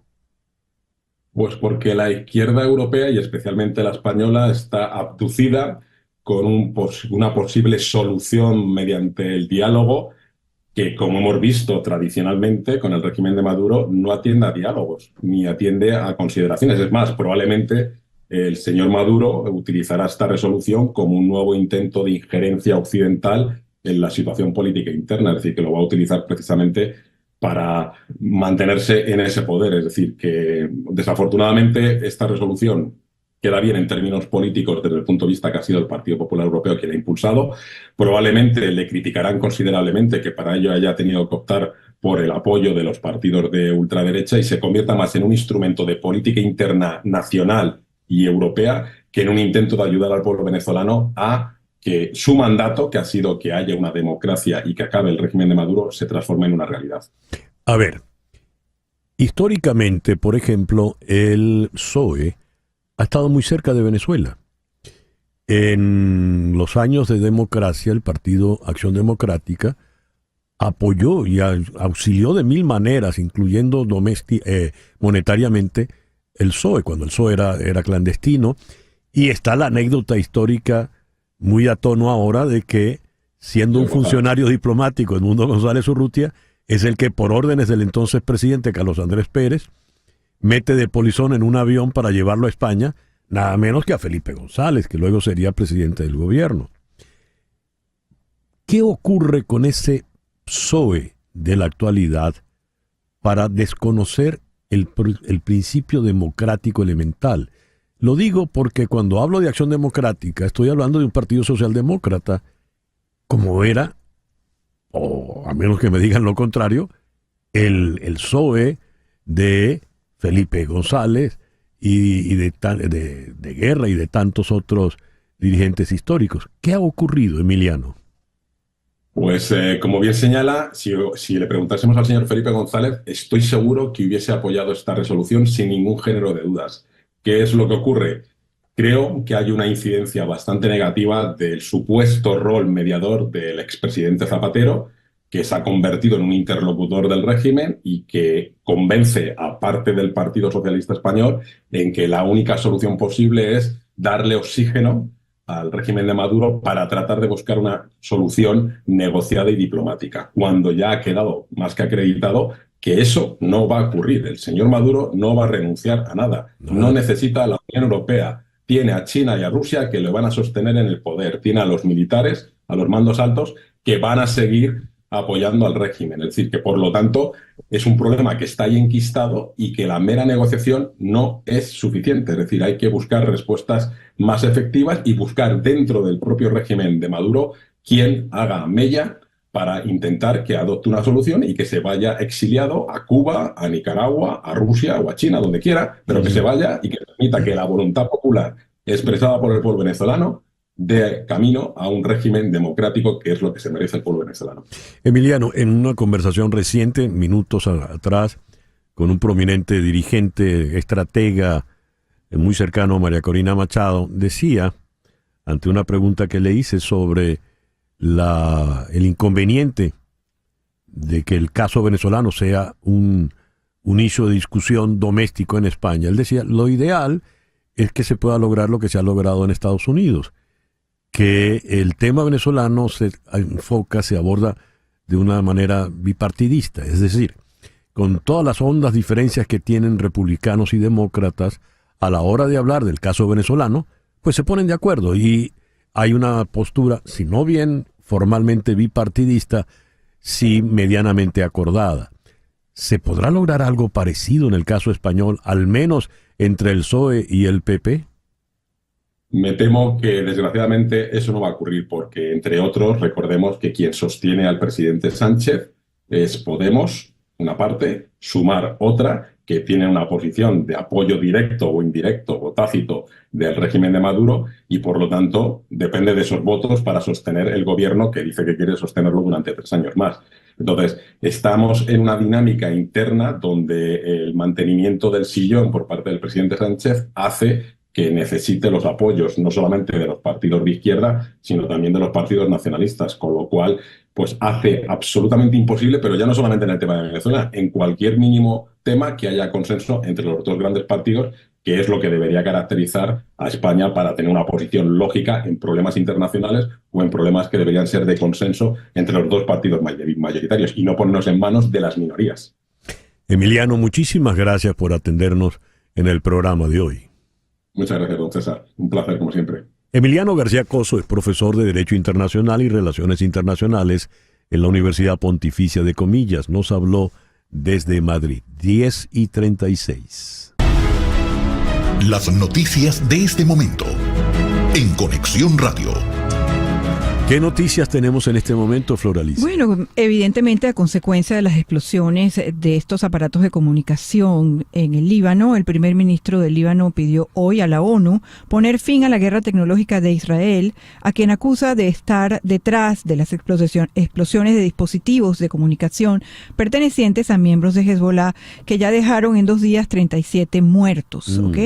S12: Pues porque la izquierda europea y especialmente la española está abducida con una posible solución mediante el diálogo que, como hemos visto tradicionalmente con el régimen de Maduro, no atiende a diálogos ni atiende a consideraciones. Es más, probablemente el señor Maduro utilizará esta resolución como un nuevo intento de injerencia occidental en la situación política interna, es decir, que lo va a utilizar precisamente para mantenerse en ese poder. Es decir, que desafortunadamente esta resolución queda bien en términos políticos desde el punto de vista que ha sido el Partido Popular Europeo quien la ha impulsado. Probablemente le criticarán considerablemente que para ello haya tenido que optar por el apoyo de los partidos de ultraderecha y se convierta más en un instrumento de política interna nacional y europea que en un intento de ayudar al pueblo venezolano a que su mandato, que ha sido que haya una democracia y que acabe el régimen de Maduro, se transforme en una realidad.
S2: A ver, históricamente, por ejemplo, el PSOE ha estado muy cerca de Venezuela. En los años de democracia, el Partido Acción Democrática apoyó y auxilió de mil maneras, incluyendo monetariamente, el PSOE, cuando el PSOE era clandestino. Y está la anécdota histórica muy a tono ahora de que, siendo un funcionario diplomático, Edmundo González Urrutia es el que, por órdenes del entonces presidente Carlos Andrés Pérez, mete de polizón en un avión para llevarlo a España, nada menos que a Felipe González, que luego sería presidente del gobierno. ¿Qué ocurre con ese PSOE de la actualidad para desconocer el principio democrático elemental? Lo digo porque cuando hablo de Acción Democrática estoy hablando de un partido socialdemócrata como era, o a menos que me digan lo contrario, el PSOE de Felipe González y de Guerra y de tantos otros dirigentes históricos. ¿Qué ha ocurrido, Emiliano?
S12: Pues como bien señala, si le preguntásemos al señor Felipe González, estoy seguro que hubiese apoyado esta resolución sin ningún género de dudas. ¿Qué es lo que ocurre? Creo que hay una incidencia bastante negativa del supuesto rol mediador del expresidente Zapatero, que se ha convertido en un interlocutor del régimen y que convence a parte del Partido Socialista Español en que la única solución posible es darle oxígeno al régimen de Maduro para tratar de buscar una solución negociada y diplomática, cuando ya ha quedado más que acreditado que eso no va a ocurrir. El señor Maduro no va a renunciar a nada. No necesita a la Unión Europea tiene a China y a Rusia que lo van a sostener en el poder, tiene a los militares, a los mandos altos, que van a seguir apoyando al régimen. Es decir, que por lo tanto es un problema que está ahí enquistado y que la mera negociación no es suficiente. Es decir, hay que buscar respuestas más efectivas y buscar dentro del propio régimen de Maduro quien haga mella para intentar que adopte una solución y que se vaya exiliado a Cuba, a Nicaragua, a Rusia o a China, donde quiera, pero que se vaya y que permita que la voluntad popular expresada por el pueblo venezolano dé camino a un régimen democrático, que es lo que se merece el pueblo venezolano.
S2: Emiliano, en una conversación reciente, minutos atrás, con un prominente dirigente, estratega, muy cercano a María Corina Machado, decía, ante una pregunta que le hice sobre el inconveniente de que el caso venezolano sea un inicio de discusión doméstico en España. Él decía, lo ideal es que se pueda lograr lo que se ha logrado en Estados Unidos, que el tema venezolano se enfoca, se aborda de una manera bipartidista, es decir, con todas las hondas diferencias que tienen republicanos y demócratas, a la hora de hablar del caso venezolano, pues se ponen de acuerdo y hay una postura, si no bien formalmente bipartidista, sí medianamente acordada. ¿Se podrá lograr algo parecido en el caso español, al menos entre el PSOE y el PP?
S12: Me temo que desgraciadamente eso no va a ocurrir porque, entre otros, recordemos que quien sostiene al presidente Sánchez es Podemos, una parte, Sumar otra, que tiene una posición de apoyo directo o indirecto o tácito del régimen de Maduro y, por lo tanto, depende de esos votos para sostener el gobierno que dice que quiere sostenerlo durante 3 años más. Entonces, estamos en una dinámica interna donde el mantenimiento del sillón por parte del presidente Sánchez hace que necesite los apoyos no solamente de los partidos de izquierda, sino también de los partidos nacionalistas, con lo cual pues hace absolutamente imposible, pero ya no solamente en el tema de Venezuela, en cualquier mínimo tema que haya consenso entre los dos grandes partidos, que es lo que debería caracterizar a España para tener una posición lógica en problemas internacionales o en problemas que deberían ser de consenso entre los dos partidos mayoritarios y no ponernos en manos de las minorías.
S2: Emiliano, muchísimas gracias por atendernos en el programa de hoy.
S12: Muchas gracias, don César. Un placer, como siempre.
S2: Emiliano García Coso es profesor de Derecho Internacional y Relaciones Internacionales en la Universidad Pontificia de Comillas. Nos habló desde Madrid, 10:36.
S8: Las noticias de este momento en Conexión Radio.
S2: ¿Qué noticias tenemos en este momento, Floralicia?
S3: Bueno, evidentemente a consecuencia de las explosiones de estos aparatos de comunicación en el Líbano, el primer ministro del Líbano pidió hoy a la ONU poner fin a la guerra tecnológica de Israel, a quien acusa de estar detrás de las explosiones de dispositivos de comunicación pertenecientes a miembros de Hezbollah, que ya dejaron en 2 días 37 muertos. ¿Ok?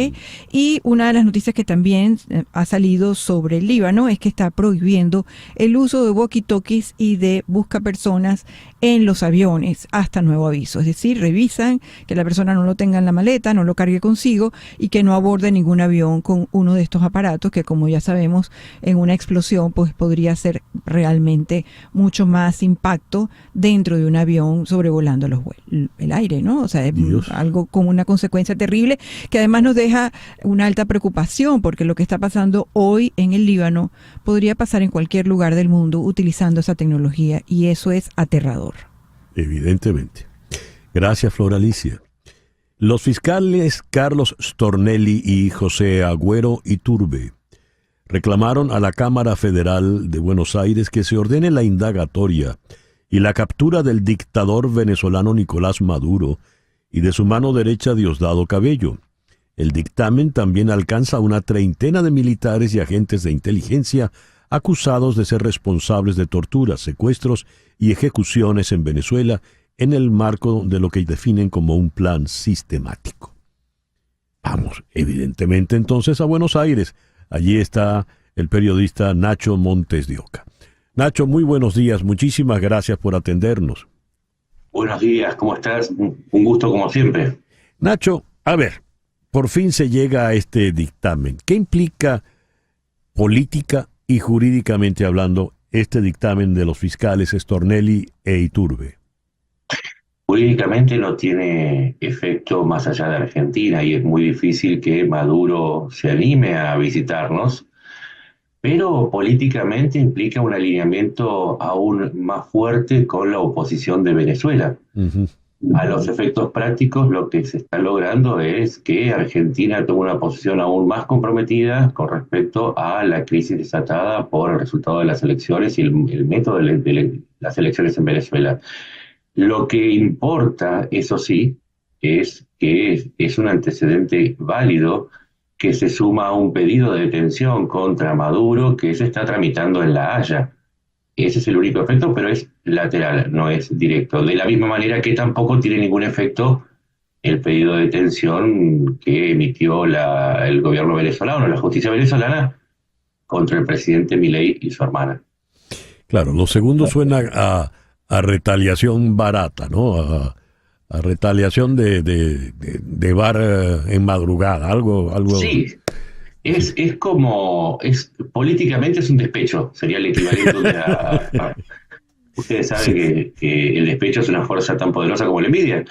S3: Y una de las noticias que también ha salido sobre el Líbano es que está prohibiendo el uso de walkie-talkies y de buscapersonas en los aviones hasta nuevo aviso. Es decir, revisan que la persona no lo tenga en la maleta, no lo cargue consigo y que no aborde ningún avión con uno de estos aparatos que, como ya sabemos, en una explosión pues podría ser realmente mucho más impacto dentro de un avión sobrevolando el aire, ¿no? O sea, es algo con una consecuencia terrible que además nos deja una alta preocupación porque lo que está pasando hoy en el Líbano podría pasar en cualquier lugar del mundo utilizando esa tecnología y eso es aterrador.
S2: Evidentemente. Gracias, Floralicia. Los fiscales Carlos Stornelli y José Agüero Iturbe reclamaron a la Cámara Federal de Buenos Aires que se ordene la indagatoria y la captura del dictador venezolano Nicolás Maduro y de su mano derecha Diosdado Cabello. El dictamen también alcanza a una treintena de militares y agentes de inteligencia acusados de ser responsables de torturas, secuestros y ejecuciones en Venezuela en el marco de lo que definen como un plan sistemático. Vamos, evidentemente entonces a Buenos Aires. Allí está el periodista Nacho Montes de Oca. Nacho, muy buenos días. Muchísimas gracias por atendernos.
S13: Buenos días, ¿cómo estás? Un gusto como siempre.
S2: Nacho, a ver, por fin se llega a este dictamen. ¿Qué implica política y jurídicamente hablando este dictamen de los fiscales Stornelli e Iturbe?
S13: Jurídicamente no tiene efecto más allá de Argentina y es muy difícil que Maduro se anime a visitarnos, pero políticamente implica un alineamiento aún más fuerte con la oposición de Venezuela.
S2: Ujú.
S13: A los efectos prácticos, lo que se está logrando es que Argentina tome una posición aún más comprometida con respecto a la crisis desatada por el resultado de las elecciones y el método de las elecciones en Venezuela. Lo que importa, eso sí, es que es un antecedente válido que se suma a un pedido de detención contra Maduro que se está tramitando en La Haya. Ese es el único efecto, pero es lateral, no es directo. De la misma manera que tampoco tiene ningún efecto el pedido de detención que emitió el gobierno venezolano, la justicia venezolana, contra el presidente Milei y su hermana.
S2: Claro, lo segundo suena a retaliación barata, ¿no? A retaliación de bar en madrugada, algo.
S13: Sí, es políticamente es un despecho, sería el equivalente ustedes saben que el despecho es una fuerza tan poderosa como la envidia.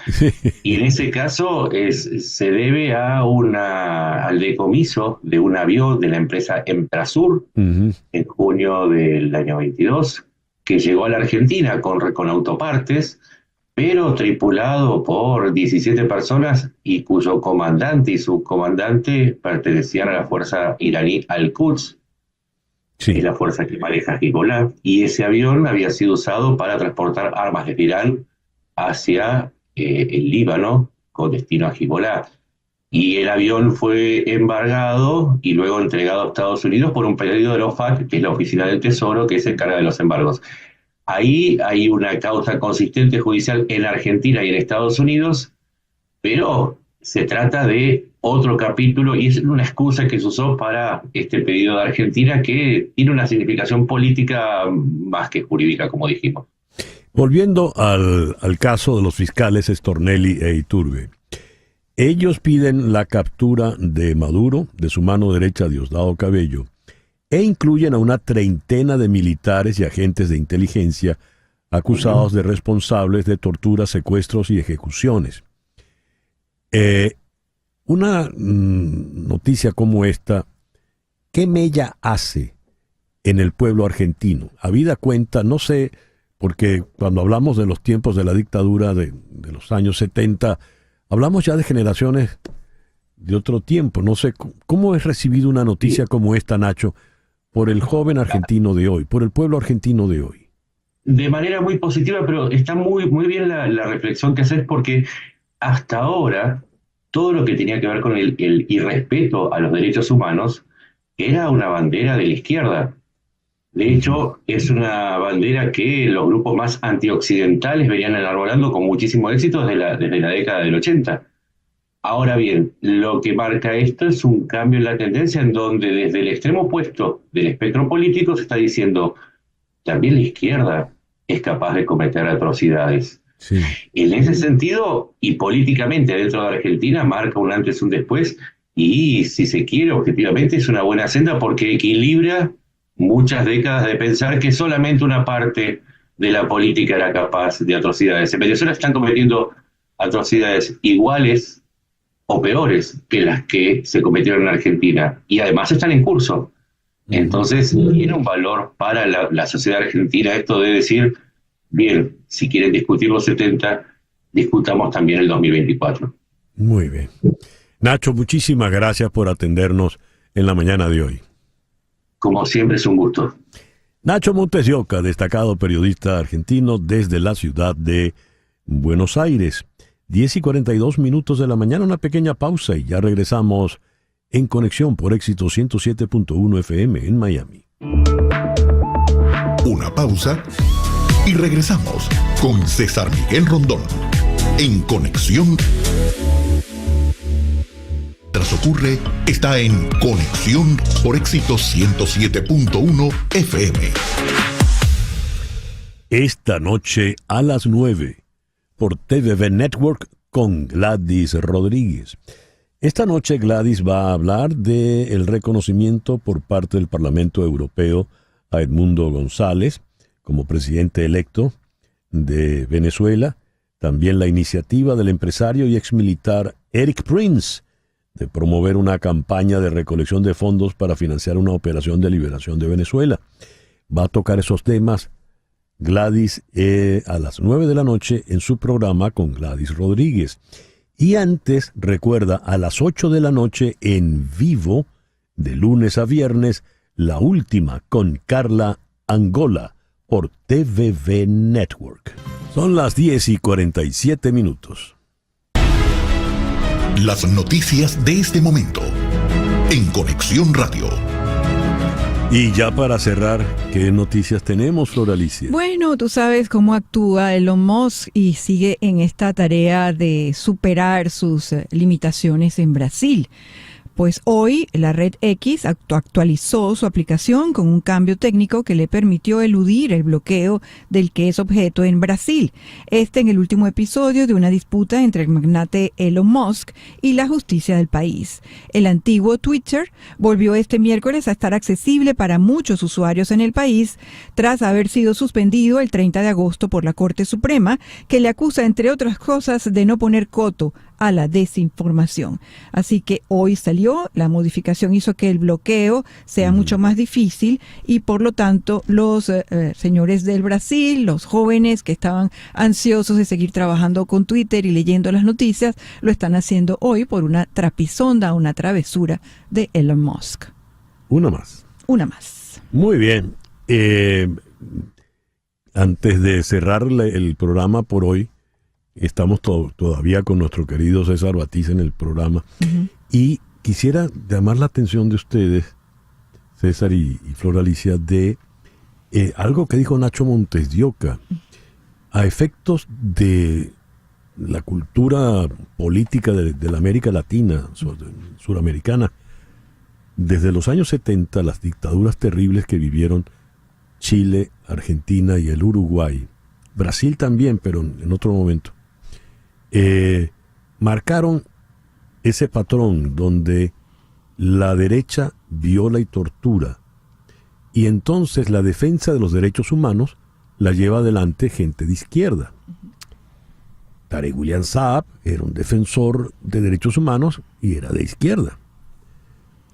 S13: Y en ese caso se debe al decomiso de un avión de la empresa Emprasur en junio del año 22, que llegó a la Argentina con autopartes, pero tripulado por 17 personas y cuyo comandante y subcomandante pertenecían a la fuerza iraní Al-Quds, que es la fuerza que maneja Hezbollah, y ese avión había sido usado para transportar armas de Irán hacia el Líbano con destino a Hezbollah. Y el avión fue embargado y luego entregado a Estados Unidos por un pedido de la OFAC, que es la Oficina del Tesoro, que se encarga de los embargos. Ahí hay una causa consistente judicial en Argentina y en Estados Unidos, pero se trata de otro capítulo y es una excusa que se usó para este pedido de Argentina que tiene una significación política más que jurídica, como dijimos.
S2: Volviendo al caso de los fiscales Stornelli e Iturbe. Ellos piden la captura de Maduro, de su mano derecha Diosdado Cabello, e incluyen a una treintena de militares y agentes de inteligencia acusados de responsables de torturas, secuestros y ejecuciones. Una noticia como esta, ¿qué mella hace en el pueblo argentino? Habida cuenta, no sé, porque cuando hablamos de los tiempos de la dictadura de los años 70, hablamos ya de generaciones de otro tiempo. No sé, ¿cómo es recibido una noticia como esta, Nacho, por el joven argentino de hoy, por el pueblo argentino de hoy?
S13: De manera muy positiva, pero está muy, muy bien la reflexión que haces, porque hasta ahora todo lo que tenía que ver con el irrespeto a los derechos humanos era una bandera de la izquierda. De hecho, es una bandera que los grupos más antioccidentales venían enarbolando con muchísimo éxito desde la década del 80. Ahora bien, lo que marca esto es un cambio en la tendencia en donde desde el extremo opuesto del espectro político se está diciendo también la izquierda es capaz de cometer atrocidades.
S2: Sí.
S13: En ese sentido, y políticamente dentro de Argentina, marca un antes y un después, y si se quiere, objetivamente es una buena senda porque equilibra muchas décadas de pensar que solamente una parte de la política era capaz de atrocidades. En Venezuela están cometiendo atrocidades iguales o peores que las que se cometieron en Argentina, y además están en curso. Entonces, tiene un valor para la sociedad argentina esto de decir, bien, si quieren discutir los 70, discutamos también el 2024.
S2: Muy bien. Nacho, muchísimas gracias por atendernos en la mañana de hoy.
S13: Como siempre, es un gusto.
S2: Nacho Montes de Oca, destacado periodista argentino desde la ciudad de Buenos Aires. 10:42 de la mañana, una pequeña pausa y ya regresamos en Conexión por Éxito 107.1 FM en Miami.
S8: Una pausa y regresamos con César Miguel Rondón en Conexión. Tras ocurre, está en Conexión por Éxito 107.1 FM.
S2: Esta noche a las 9 por TVV Network con Gladys Rodríguez. Esta noche Gladys va a hablar del reconocimiento por parte del Parlamento Europeo a Edmundo González como presidente electo de Venezuela. También la iniciativa del empresario y exmilitar Eric Prince de promover una campaña de recolección de fondos para financiar una operación de liberación de Venezuela. Va a tocar esos temas Gladys a las 9 de la noche en su programa con Gladys Rodríguez. Y antes, recuerda, a las 8 de la noche en vivo, de lunes a viernes, La Última con Carla Angola por TVV Network. Son las 10:47.
S8: Las noticias de este momento en Conexión Radio.
S2: Y ya para cerrar, ¿qué noticias tenemos, Flor Alicia?
S3: Bueno, tú sabes cómo actúa Elon Musk y sigue en esta tarea de superar sus limitaciones en Brasil. Pues hoy la red X actualizó su aplicación con un cambio técnico que le permitió eludir el bloqueo del que es objeto en Brasil. En el último episodio de una disputa entre el magnate Elon Musk y la justicia del país. El antiguo Twitter volvió este miércoles a estar accesible para muchos usuarios en el país tras haber sido suspendido el 30 de agosto por la Corte Suprema, que le acusa, entre otras cosas, de no poner coto a la desinformación. Así que hoy salió, la modificación hizo que el bloqueo sea mucho más difícil y por lo tanto los señores del Brasil, los jóvenes que estaban ansiosos de seguir trabajando con Twitter y leyendo las noticias, lo están haciendo hoy por una trapisonda, una travesura de Elon Musk.
S2: Una más. Muy bien. Antes de cerrar el programa por hoy, estamos todavía con nuestro querido César Batiza en el programa. Y quisiera llamar la atención de ustedes, César y Flor Alicia, de algo que dijo Nacho Montes de Oca. A efectos de la cultura política de la América Latina, suramericana, desde los años 70, las dictaduras terribles que vivieron Chile, Argentina y el Uruguay, Brasil también, pero en otro momento, marcaron ese patrón donde la derecha viola y tortura, y entonces la defensa de los derechos humanos la lleva adelante gente de izquierda. Tarek William Saab era un defensor de derechos humanos y era de izquierda.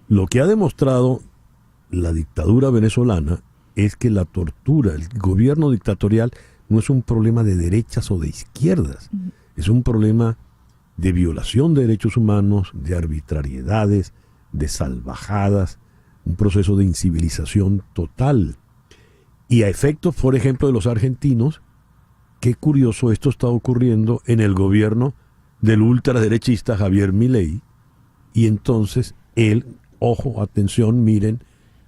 S2: Lo que ha demostrado la dictadura venezolana es que la tortura, el gobierno dictatorial, no es un problema de derechas o de izquierdas. Es un problema de violación de derechos humanos, de arbitrariedades, de salvajadas, un proceso de incivilización total. Y a efectos, por ejemplo, de los argentinos, qué curioso, esto está ocurriendo en el gobierno del ultraderechista Javier Milei, y entonces él, ojo, atención, miren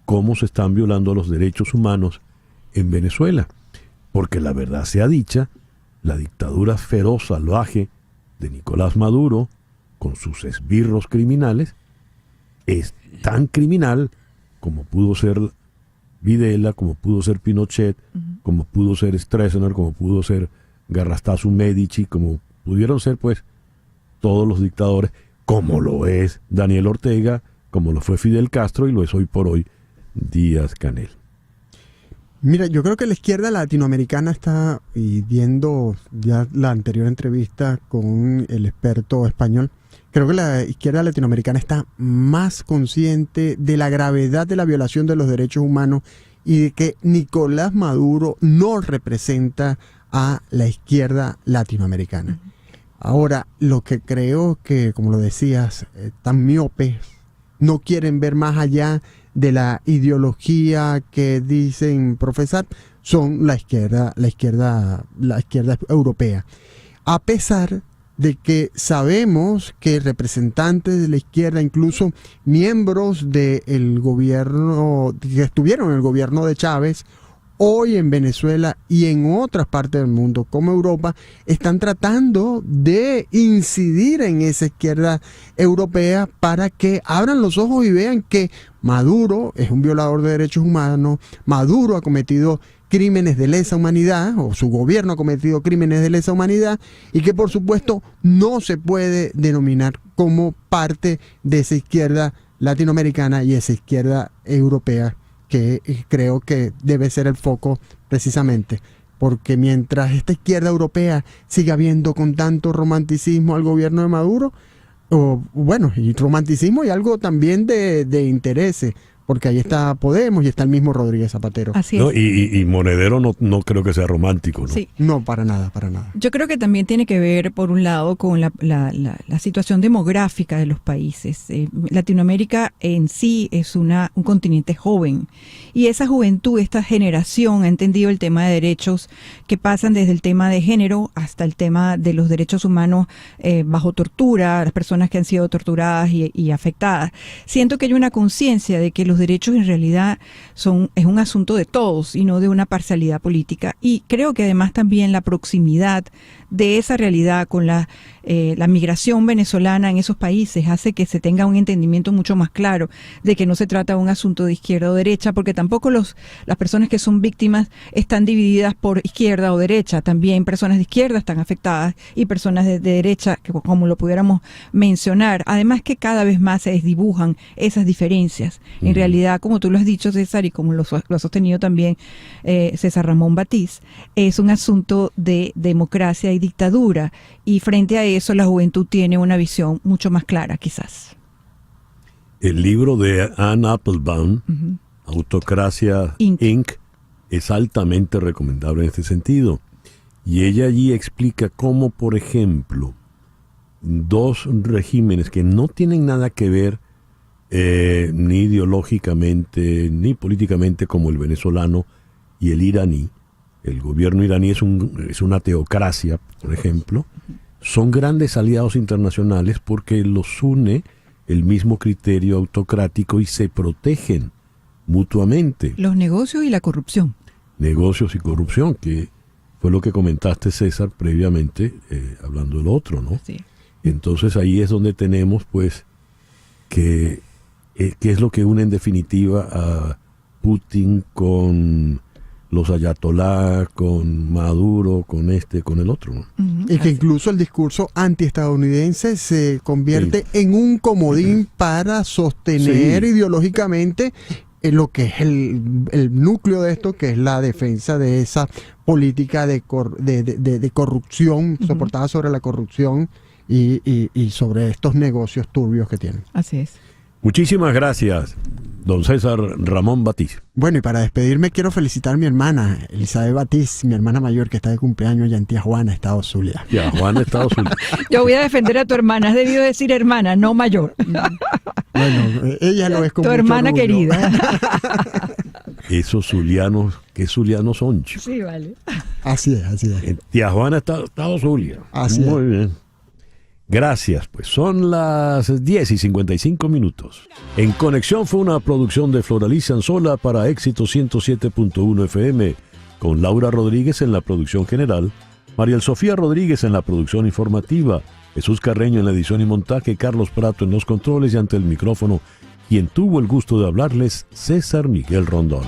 S2: cómo se están violando los derechos humanos en Venezuela. Porque la verdad sea dicha, la dictadura feroz, salvaje de Nicolás Maduro, con sus esbirros criminales, es tan criminal como pudo ser Videla, como pudo ser Pinochet, como pudo ser Stroessner, como pudo ser Garrastazu Medici, como pudieron ser pues todos los dictadores, como lo es Daniel Ortega, como lo fue Fidel Castro y lo es hoy por hoy Díaz Canel.
S7: Mira, yo creo que la izquierda latinoamericana está, y viendo ya la anterior entrevista con el experto español, creo que la izquierda latinoamericana está más consciente de la gravedad de la violación de los derechos humanos y de que Nicolás Maduro no representa a la izquierda latinoamericana. Ahora, lo que creo que, como lo decías, tan miopes, no quieren ver más allá de la ideología que dicen profesar, son la izquierda europea. A pesar de que sabemos que representantes de la izquierda, incluso miembros del gobierno, que estuvieron en el gobierno de Chávez, hoy en Venezuela y en otras partes del mundo como Europa, están tratando de incidir en esa izquierda europea para que abran los ojos y vean que Maduro es un violador de derechos humanos, Maduro ha cometido crímenes de lesa humanidad, o su gobierno ha cometido crímenes de lesa humanidad, y que por supuesto no se puede denominar como parte de esa izquierda latinoamericana y esa izquierda europea, que creo que debe ser el foco precisamente porque mientras esta izquierda europea siga viendo con tanto romanticismo al gobierno de Maduro, y romanticismo y algo también de intereses, porque ahí está Podemos y está el mismo Rodríguez Zapatero.
S3: Así es.
S2: No, y Monedero no creo que sea romántico, ¿no?
S3: Sí.
S7: No, para nada, para nada.
S3: Yo creo que también tiene que ver, por un lado, con la situación demográfica de los países. Latinoamérica en sí es un continente joven, y esa juventud, esta generación ha entendido el tema de derechos que pasan desde el tema de género hasta el tema de los derechos humanos bajo tortura, las personas que han sido torturadas y afectadas. Siento que hay una conciencia de que los derechos en realidad es un asunto de todos y no de una parcialidad política, y creo que además también la proximidad de esa realidad con la migración venezolana en esos países hace que se tenga un entendimiento mucho más claro de que no se trata de un asunto de izquierda o derecha, porque tampoco las personas que son víctimas están divididas por izquierda o derecha. También personas de izquierda están afectadas y personas de derecha, como lo pudiéramos mencionar. Además que cada vez más se desdibujan esas diferencias. En realidad, como tú lo has dicho, César, y como lo ha sostenido también César Ramón Batiz, es un asunto de democracia y dictadura, y frente a eso la juventud tiene una visión mucho más clara, quizás.
S2: El libro de Anne Applebaum, Autocracia Inc., es altamente recomendable en este sentido. Y ella allí explica cómo, por ejemplo, dos regímenes que no tienen nada que ver ni ideológicamente ni políticamente, como el venezolano y el iraní. El gobierno iraní es una teocracia, por ejemplo. Son grandes aliados internacionales porque los une el mismo criterio autocrático y se protegen mutuamente.
S3: Los negocios y la corrupción.
S2: Negocios y corrupción, que fue lo que comentaste, César, previamente, hablando del otro, ¿no?
S3: Sí.
S2: Entonces ahí es donde tenemos, pues, que es lo que une en definitiva a Putin con los ayatolá, con Maduro, con el otro, ¿no?
S7: Y que incluso el discurso antiestadounidense se convierte en un comodín para sostener ideológicamente lo que es el núcleo de esto, que es la defensa de esa política de corrupción, soportada sobre la corrupción y sobre estos negocios turbios que tienen.
S3: Así es.
S2: Muchísimas gracias, don César Ramón Batiz.
S7: Bueno, y para despedirme quiero felicitar a mi hermana, Elizabeth Batiz, mi hermana mayor, que está de cumpleaños allá en Tijuana, Estado Zulia.
S2: Tijuana, Estado Zulia.
S3: Yo voy a defender a tu hermana, has debido decir hermana, no mayor.
S7: Bueno, ella lo es como
S3: tu hermana querida.
S2: Esos zulianos, ¿qué zulianos son, chicos?
S3: Sí, vale.
S7: Así es.
S2: En Tijuana, Estado Zulia.
S7: Así
S2: Muy bien. Gracias, pues son las 10:55. En Conexión fue una producción de Floralicia Anzola para Éxito 107.1 FM, con Laura Rodríguez en la producción general, Mariel Sofía Rodríguez en la producción informativa, Jesús Carreño en la edición y montaje, Carlos Prato en los controles y ante el micrófono, quien tuvo el gusto de hablarles, César Miguel Rondón.